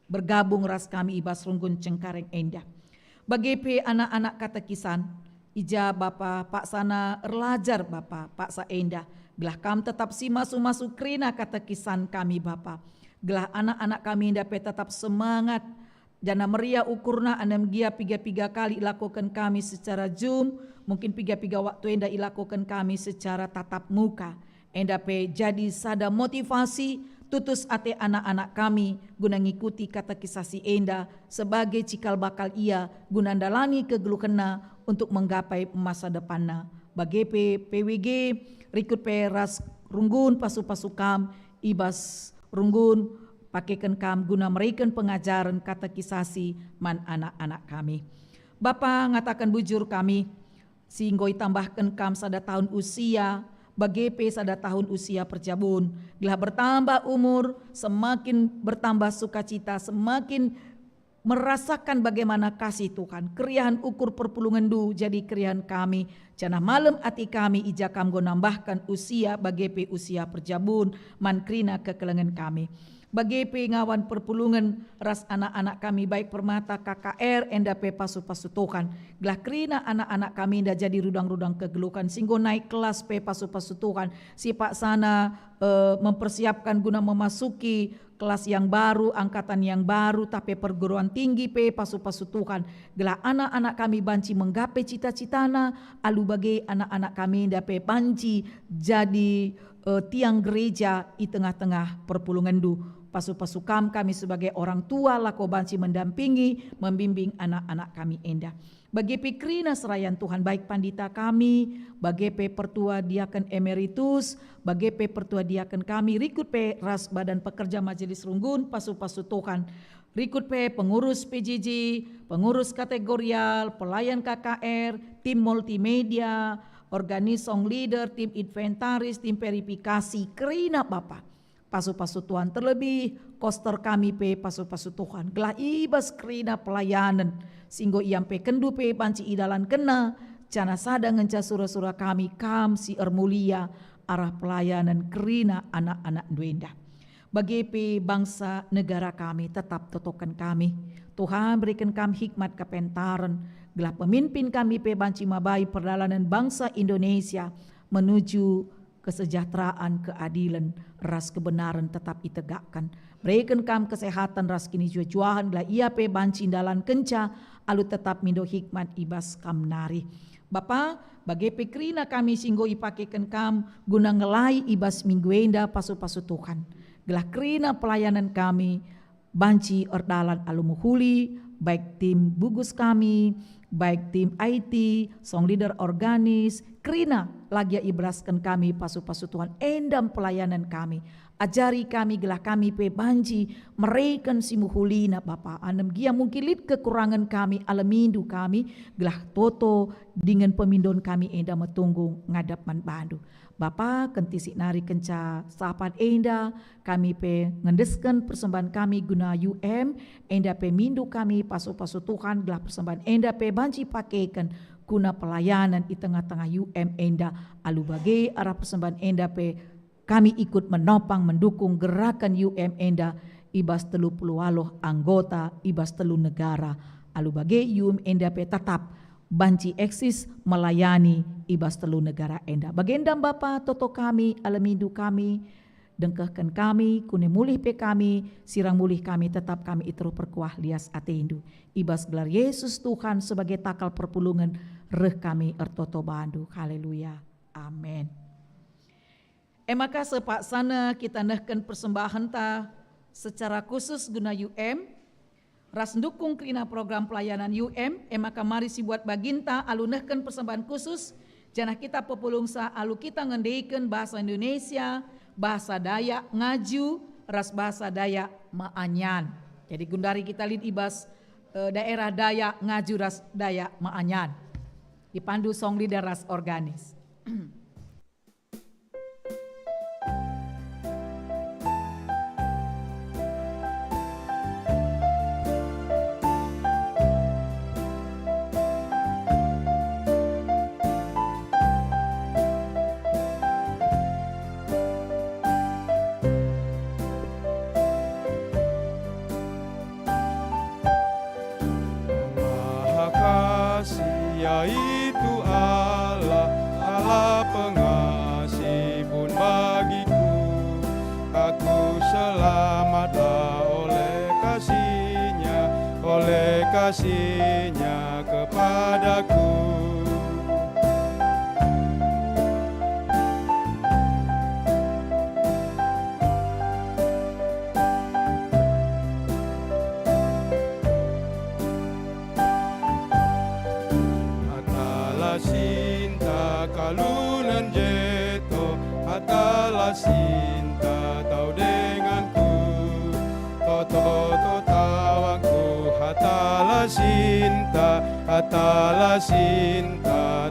bergabung ras kami ibas runggun cengkareng endah. Bagi pe anak-anak katekisan, ija Bapak Pak Sana erlajar Bapak Pak Sa endah, gelah kam tetap si masuk krina katekisan kami Bapak. Gelah anak-anak kami endah pe tetap semangat, jana meriah ukurna anem gia 3 kali lakukan kami secara Zoom, mungkin 3 waktu enda ilakukan kami secara tatap muka. Enda pe jadi sada motivasi tutus ate anak-anak kami guna ngikuti kata kisah si enda sebagai cikal bakal ia guna dalani kegelukena untuk menggapai masa depanna. Bagi PWG rikut pe ras runggun pasu-pasu kam ibas runggun pakaikan kam guna mereka pengajaran kata kisasi man anak-anak kami. Bapa ngatakan bujur kami, singgoi tambahkan kam sada tahun usia, bagi pe sada tahun usia perjabun. Gelah bertambah umur, semakin bertambah sukacita, semakin merasakan bagaimana kasih Tuhan. Keriahan ukur perpulungan du jadi keriahan kami. Janah malam hati kami ija kam go nambahkan usia bagi pe usia perjabun, man krina kekelengan kami. Bagi pengawan perpulungan ras anak-anak kami baik permata KKR enda pe pasu-pasu Tuhan. Gelah krina anak-anak kami enda jadi rudang-rudang kegelukan singgo naik kelas pe pasu-pasu Tuhan. Si Pak Sana mempersiapkan guna memasuki kelas yang baru, angkatan yang baru, tapi perguruan tinggi pe pasu-pasu Tuhan. Gelah anak-anak kami banci menggapai cita-citana, alu bagi anak-anak kami enda pe banci jadi tiang gereja di tengah-tengah perpulungan du. Pasu-pasu kami sebagai orang tua lako banci mendampingi, membimbing anak-anak kami endah. Bagi pikrina serayan Tuhan baik pandita kami, bagi pe pertua diaken emeritus, bagi pe pertua diaken kami, rikut pe ras badan pekerja majelis runggun, pasu-pasu Tuhan. Rikut pe pengurus PJJ, pengurus kategorial, pelayan KKR, tim multimedia, organisong leader, tim inventaris, tim verifikasi, kerina Bapak. Pasu-pasu Tuhan terlebih koster kami pe pasu-pasu Tuhan. Gelah ibas kerina pelayanan. Singgo iam pe kendu pe banci idalan kena. Jana sada ngenca surah-surah kami kam si ermulia arah pelayanan kerina anak-anak duenda. Bagi pe bangsa negara kami tetap totokan kami. Tuhan berikan kami hikmat kepentaran. Gelah pemimpin kami pe banci mabai perjalanan bangsa Indonesia menuju kesejahteraan, keadilan, ras kebenaran tetap ditegakkan. Berikan kam kesehatan ras kini jua-juahan lah ia pe banci dalan kenca alu tetap mindo hikmat ibas kam nari. Bapa bagi pikrina kami singgo ipakekan kam guna ngelai ibas mingguenda pasu-pasu Tuhan. Gelah krina pelayanan kami banci ordalan alu muhuli baik tim bugus kami, baik tim IT, song leader organis, Krina lagi ibraskan kami pasu-pasu Tuhan endam pelayanan kami. Ajari kami gelah kami pe banji mereken simuhulina Bapa. Anem gia mungkilit kekurangan kami alamindu kami gelah toto dengan pemindon kami enda metunggu ngadap man bandu. Bapa kentisi nari kenca sapat enda kami pe ngendeskan persembahan kami guna UM enda pe mindu kami pasu-pasu Tuhan gelah persembahan enda pe banji pakaikan guna pelayanan di tengah-tengah UM enda alu bagai arah persembahan enda pe kami ikut menopang mendukung gerakan UM enda ibas 30 anggota ibas 3 negara alu bagai UM enda pe tetap banci eksis melayani ibas 3 negara enda. Bagendam Bapa toto kami alamindu kami dengkehkan kami kune mulih pe kami sirang mulih kami tetap kami itru perkuah lias ateindu ibas gelar Yesus Tuhan sebagai takal perpulungan reh kami ertoto bandu. Haleluya. Amin. Maka sepak sana kita nehken persembahan ta secara khusus guna UM ras dukung krina program pelayanan UM maka mari si buat baginta alu nehken persembahan khusus janah kita pepulungsa alu kita ngendeikan bahasa Indonesia, bahasa Dayak ngaju, ras bahasa Dayak Maanyan. Jadi gundari kita lid ibas daerah Dayak ngaju ras Dayak Maanyan. Dipandu song leader ras organis. Yaitu Allah, Allah pengasih pun bagiku. Aku selamatlah oleh kasih-Nya kepadaku. Sinta kalunan jeto hatalah sinta tau denganku toto tawangku hatalah sinta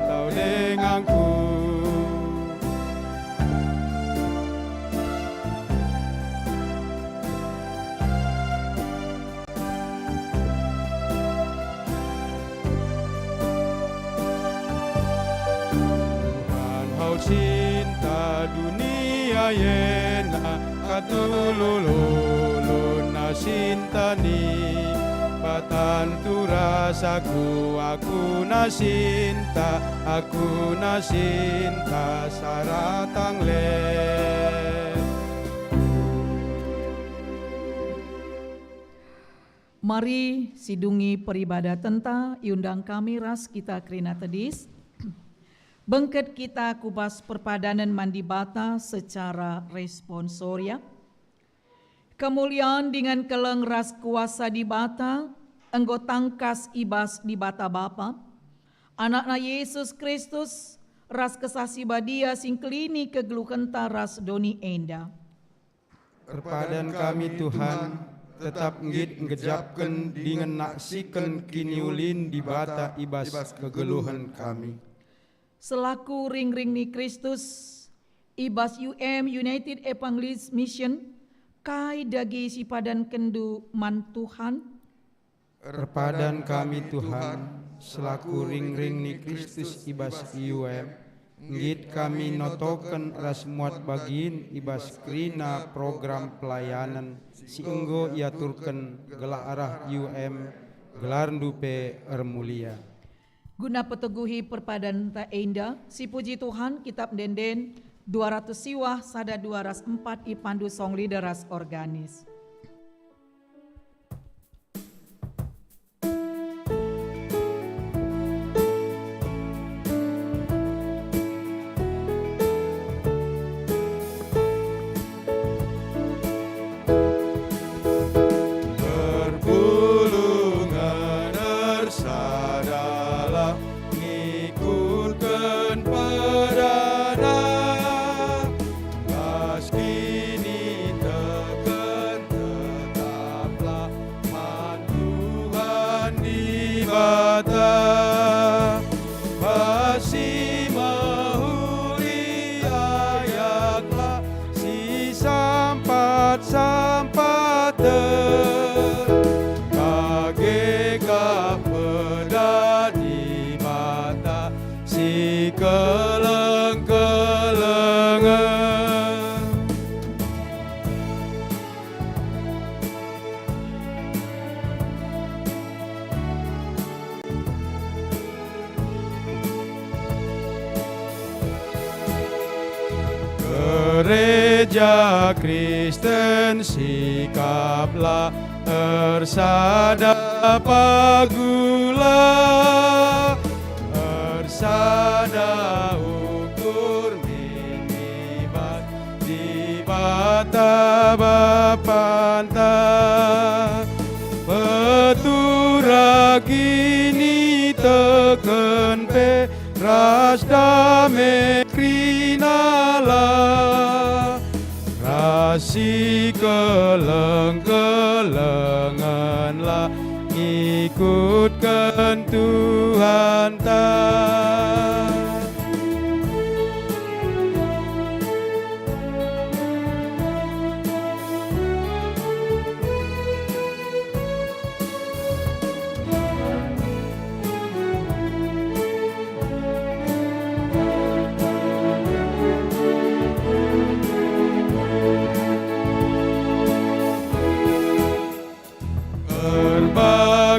tau denganku. Cinta dunia yena katulululun na sintani patantu rasaku aku na sinta saratang le. Mari sidungi peribadatan ta iundang kami ras kita krina tedis. Bengket kita kubas perpadanan mandi bata secara responsoria. Kemuliaan dengan keleng ras kuasa di bata, enggo tangkas ibas di bata Bapa. Anakna Yesus Kristus, ras kesasi badia singkelini kegelukenta ras doni enda. Perpadan kami Tuhan, tetap ngit ngejapken dengan naksiken kiniulin di bata ibas kegeluhan kami. Selaku ring-ring ni Kristus, ibas UM United Evangelist Mission, kai dagi si padan kendu man Tuhan. Perpadan kami Tuhan, selaku ring-ring ni Kristus ibas UM, ngit kami notoken ras muat bagin ibas krina program pelayanan, si enggo iaturken gelah arah UM, gelar dupe ermulia. Guna peteguhi perpadan ta enda, si puji Tuhan kitab denden 200 siwah sada 204 ipandu song leader ras organis. Berpulungan ersada kasih mulia ayaklah si sampat bagaikan peda di mata si keleng-kelengan. Gereja Kristen sikaplah ersada pagula, ersada ukur minibat di bata bapanta, petura kini teken pe ras dame krinala, rasi keleng-kelenganlah ngikutkan Tuhan ta.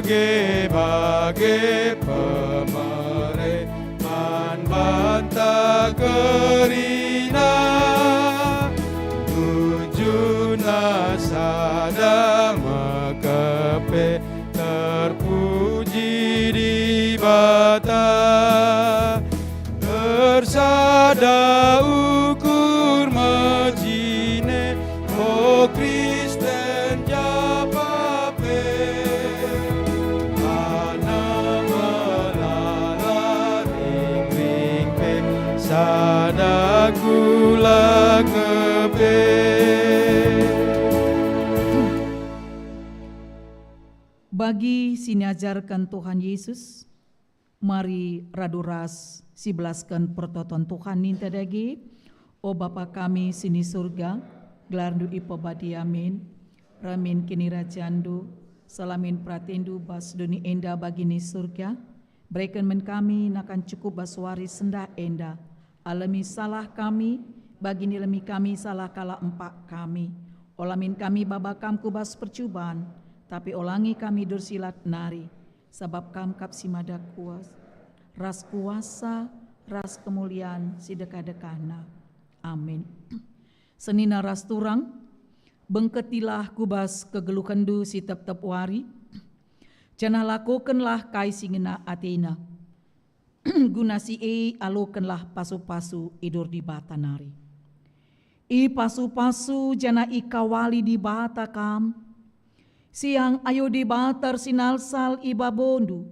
Berbagai-bagai pemerintahan bantah kerina, tujuan sadang mekepe terpuji di bata, tersada ukur majine o Kristen japape, sada gula kepe. Bagi sinajarkan Tuhan Yesus, mari raduras sibelaskan pertoton Tuhan ninta dagi, o Bapa kami sini surga, gelardu ipo badi amin, ramin kini rajandu, salamin pratendu bas duni enda bagini surga, berikan men kami nakan cukup baswari senda enda, alami salah kami, bagini lemi kami salah kala empak kami, olamin kami babakam kubas percubaan, tapi olangi kami dursilat nari, sabab kam kapsimada kuas, ras kuasa, ras kemuliaan sideka-dekana. Amin. Senina ras turang, bengketilah kubas kegelukendu si tep-tep wari, janah lakukanlah kai singena Athena, guna si alukanlah pasu-pasu idur di bata nari. I pasu-pasu jana ikawali di bata kam, siang ayo di batar sinalsal iba bondu,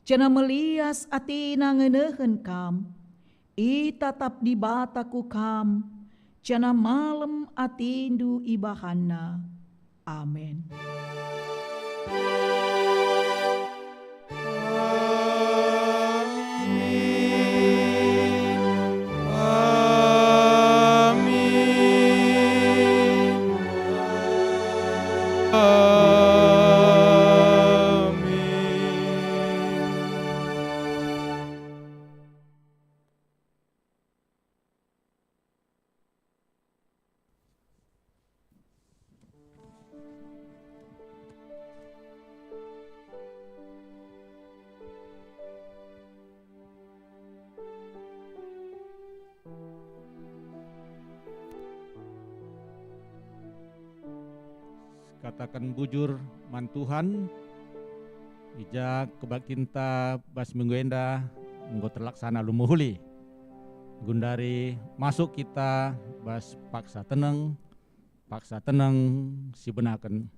jana melias Athena ngenehen kam, i tatap di bataku kam, jana malam atindu ibahana. Amin. Katakan bujur man Tuhan, ija kebaktinta bas minggu enda minggu terlaksana lumuhuli. Gundari masuk kita bas paksa tenang si benakan.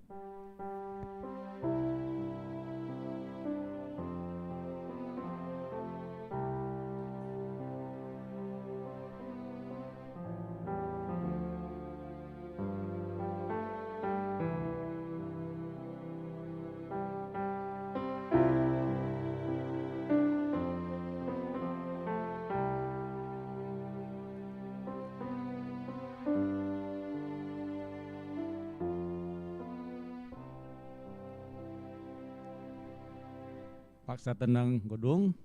paksa tenang godung,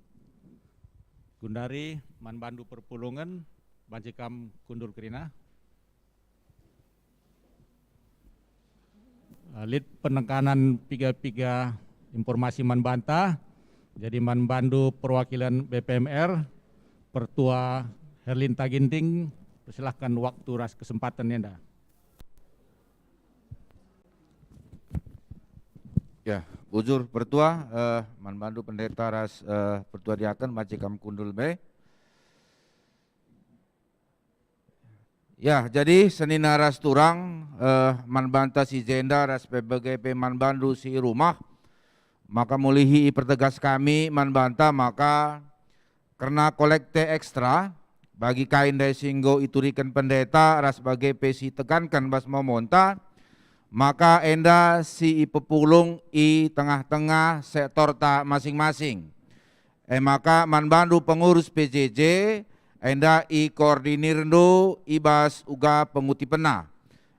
Gundari Manbandu Perpulungan, Bancikam Kundur Kerina. Lid penekanan piga-piga informasi Manbanta, jadi Manbandu perwakilan BPMR, Pertua Herlinta Ginting, persilahkan waktu ras kesempatan Anda. Ya, Bujur Pertua, Manbandu Pendeta ras Pertua Diaken Bancikam Kundul B. Ya, jadi senina ras turang Manbanta si Jenda ras PBGP Manbandu si rumah, maka mulihi pertegas kami Manbanta maka karena kolekte ekstra bagi kain dari singgo iturikan pendeta ras sebagai pesi tekankan bas memonta, maka enda si ipepulung i tengah-tengah sektor ta masing-masing. Maka Manbandu pengurus PJJ enda i koordinir do ibas uga penguti pena.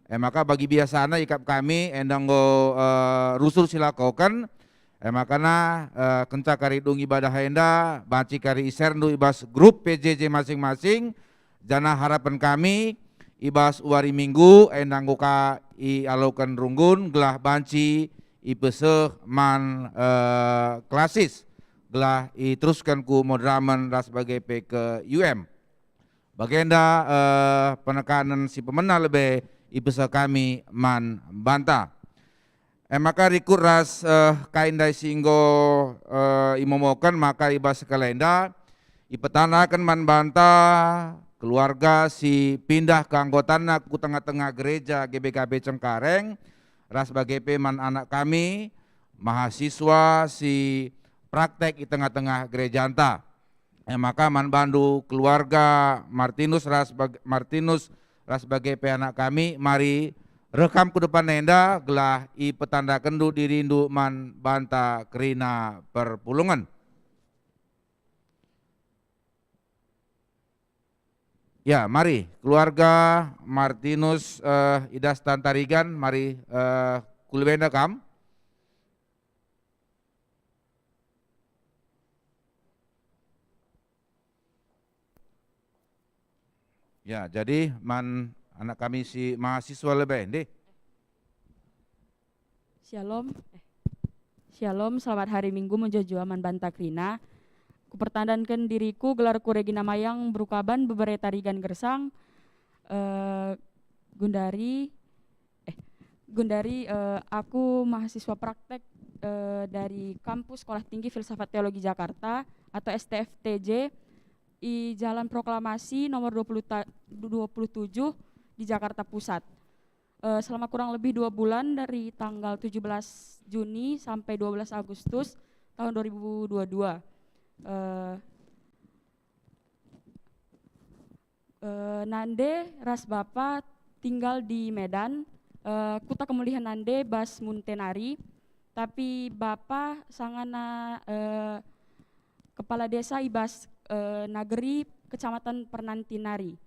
Maka bagi biasana ikap kami enda nggo rusul silakokan. Makana kenca kari dung ibadah enda baci kari isernu ibas grup PJJ masing-masing. Jana harapan kami ibas uari minggu enda nguka i alokan runggun gelah banci i peseh man klasis gelah i teruskan ku modraman ras sebagai P ke UM. Bagenda penekanan si pemenang lebih i peseh kami man banta. Maka rikut ras kain dai singgo imomokan maka ibas kalenda ipetanakan man banta keluarga si pindah ke anggotana ku tengah-tengah gereja GBKB Cengkareng ras sebagai peman anak kami mahasiswa si praktek di tengah-tengah gereja anta. Maka Manbandu keluarga Martinus ras sebagai pe anak kami mari rekam ke depan enda gelah i petanda kendu dirindu Manbanta Kerina Perpulungan. Ya, mari keluarga Martinus Idas Tantarigan, mari kulibenda kam. Ya, jadi anak kami si mahasiswa lebih deh. Shalom, selamat hari Minggu menjojo Manbanta Krina. Kupertandankan diriku gelarku Regina Mayang berukaban beberapa tarigan gersang Gundari aku mahasiswa praktek dari kampus Sekolah Tinggi Filsafat Teologi Jakarta atau STFTJ di Jalan Proklamasi nomor 27 di Jakarta Pusat. Selama kurang lebih 2 bulan dari tanggal 17 Juni sampai 12 Agustus tahun 2022. Nande ras bapa tinggal di Medan, kuta kemuliaan nande bas muntenari, tapi bapa sangana kepala desa ibas nageri kecamatan Pernantinari.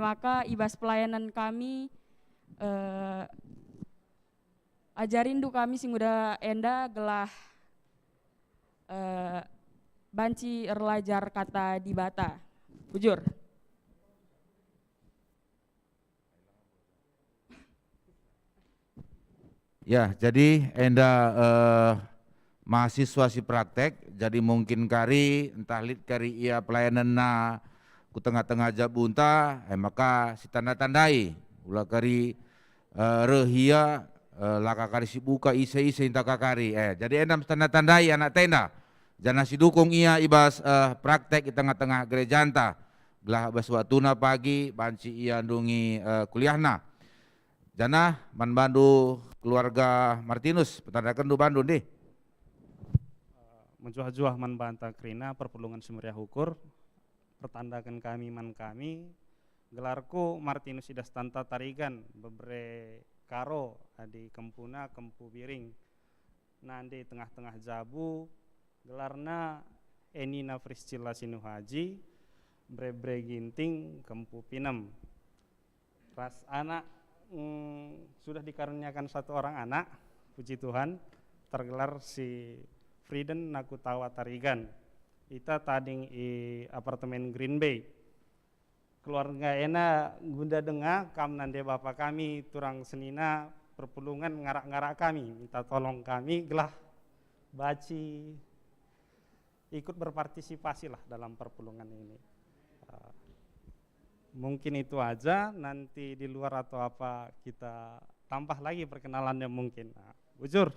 Maka ibas pelayanan kami ajarin du kami sing udah enda gelah banci erlajar kata di bata. Bujur. Ya, jadi enda mahasiswa si praktek, jadi mungkin kari entah lid kari ia pelayanan na ku tengah-tengah jabunta, maka si tanda-tandai ulah kari rehia laka kari si buka ise-ise inta kakari. Jadi endam tanda-tandai anak tenda, jana si dukung ia ibas praktek di tengah-tengah gereja anta, belah bas waktuna pagi banci ia andungi kuliahna. Jana Manbandu keluarga Martinus petandakan du Bandung deh. Menjuah-juah Manbanta Krina Perpulungan Sumeriah Hukur, pertandakan kami man kami, gelarku Martinus Idas Tanta Tarigan, bebre karo adi kempuna kempu biring, nandi tengah-tengah jabu, Gelarna Enina Priscilla Sinuhaji, Bre Ginting Kempu Pinem. Ras anak sudah dikaruniakan satu orang anak, puji Tuhan, tergelar si Frieden Nakutawa Tarigan. Ita tading i apartemen Green Bay. Keluarga ena gunda dengar kam nande bapak kami turang senina perpulungan ngarak-ngarak kami, minta tolong kami gelah baci ikut berpartisipasi lah dalam perpulungan ini. Mungkin itu aja, nanti di luar atau apa kita tambah lagi perkenalannya mungkin. Bujur.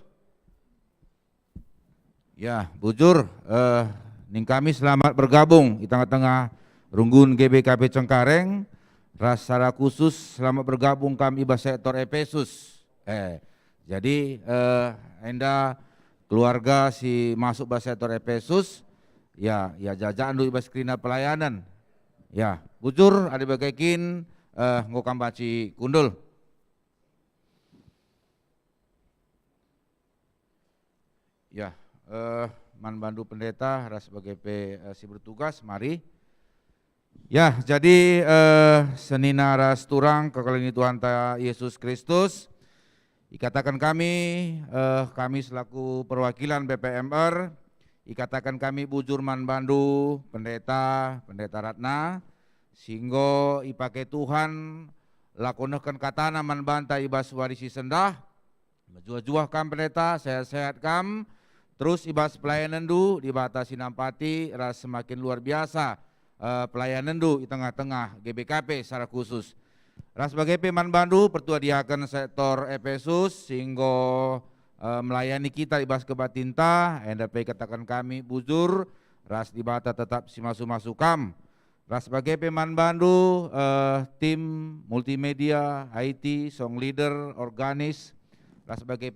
Ya, Bujur, ning kami selamat bergabung di tengah-tengah Runggun GBKP Cengkareng. Ras secara khusus selamat bergabung kami ibas sektor Efesus. Jadi enda keluarga si masuk bas sektor Efesus, ya jajaan du ibas krina pelayanan. Ya, Bujur ada bagaikin ngokam baci kundul. Ya, Man Bandu Pendeta ras sebagai si bertugas, mari. Ya, jadi senina ras turang kekalini Tuhan ta Yesus Kristus. Ikatakan kami selaku perwakilan BPMR, ikatakan kami Bujur Man Bandu Pendeta Ratna, singgo ipake Tuhan lakonohkan katana man banta ibas warisi sendah, menjuah-juah kam pendeta, sehat-sehat kam, terus ibas pelayanan du dibatasi nampati ras semakin luar biasa pelayanan du di tengah-tengah GBKP secara khusus. Ras sebagai Peman Bandu pertua diakan sektor Efesus sehingga melayani kita ibas kebatinta, NDP katakan kami Bujur, ras dibata tetap si masuk kam. Ras sebagai Peman Bandu tim multimedia, IT, song leader, organis, ras sebagai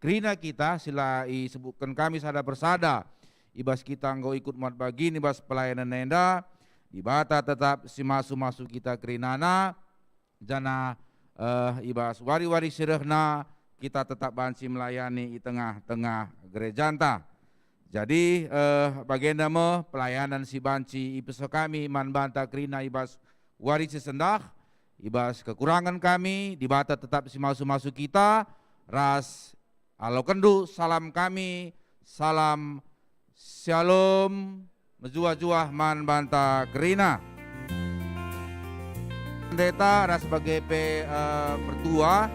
Krina kita sila disebutkan kami sada bersada ibas kita nggo ikut muat bagi ibas pelayanan nenda dibata tetap si masuk kita krinana jana ibas wari-wari sirehna kita tetap banci melayani di tengah-tengah gerejanta. Jadi bagian nama pelayanan si banci ipeso kami man banta krina ibas wari sesendah ibas kekurangan kami dibata tetap si masuk kita ras alo kendu salam kami salam shalom menjuah-juah man banta krina. Pendeta ras sebagai pertua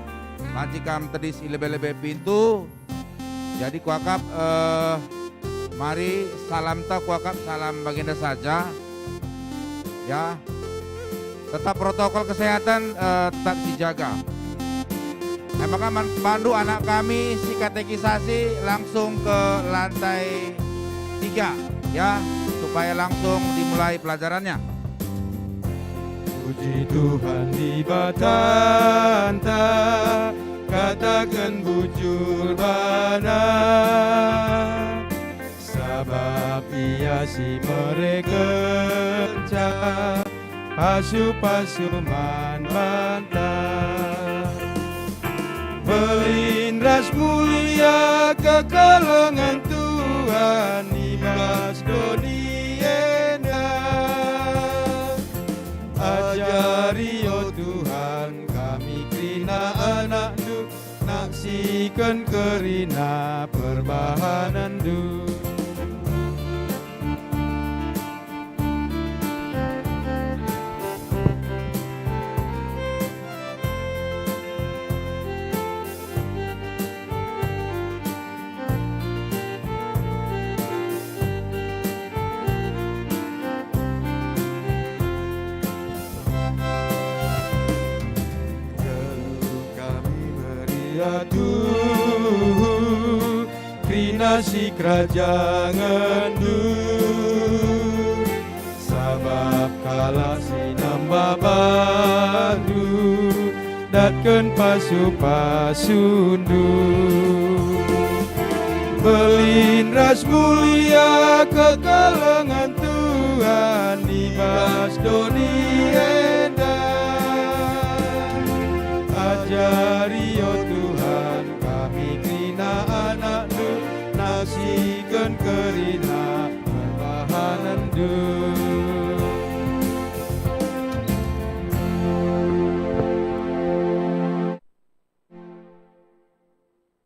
mancikam tedis ilebe-lebe pintu. Jadi kuakap mari salam ta kuakap salam baginda saja. Ya. Tetap protokol kesehatan tetap dijaga. Nah, maka Bandu anak kami si katekisasi langsung ke lantai 3 ya supaya langsung dimulai pelajarannya. Puji Tuhan di batanta, katakan bujur bana, sabab ia si merekenca, pasu-pasu man banta. Belindras mulia kekalengan Tuhan ibas doniena. Ajari oh Tuhan kami krina anak du, naksikan kerina perbahanan du. Tuh krina si kerajaan du sabab kala si nambah bandu datken pasu-pasundu belindras mulia kekalengan Tuhan ibas donienda ajari oh Tuhan kami krina anak du nasi pikeun kerina pertahanan dunia.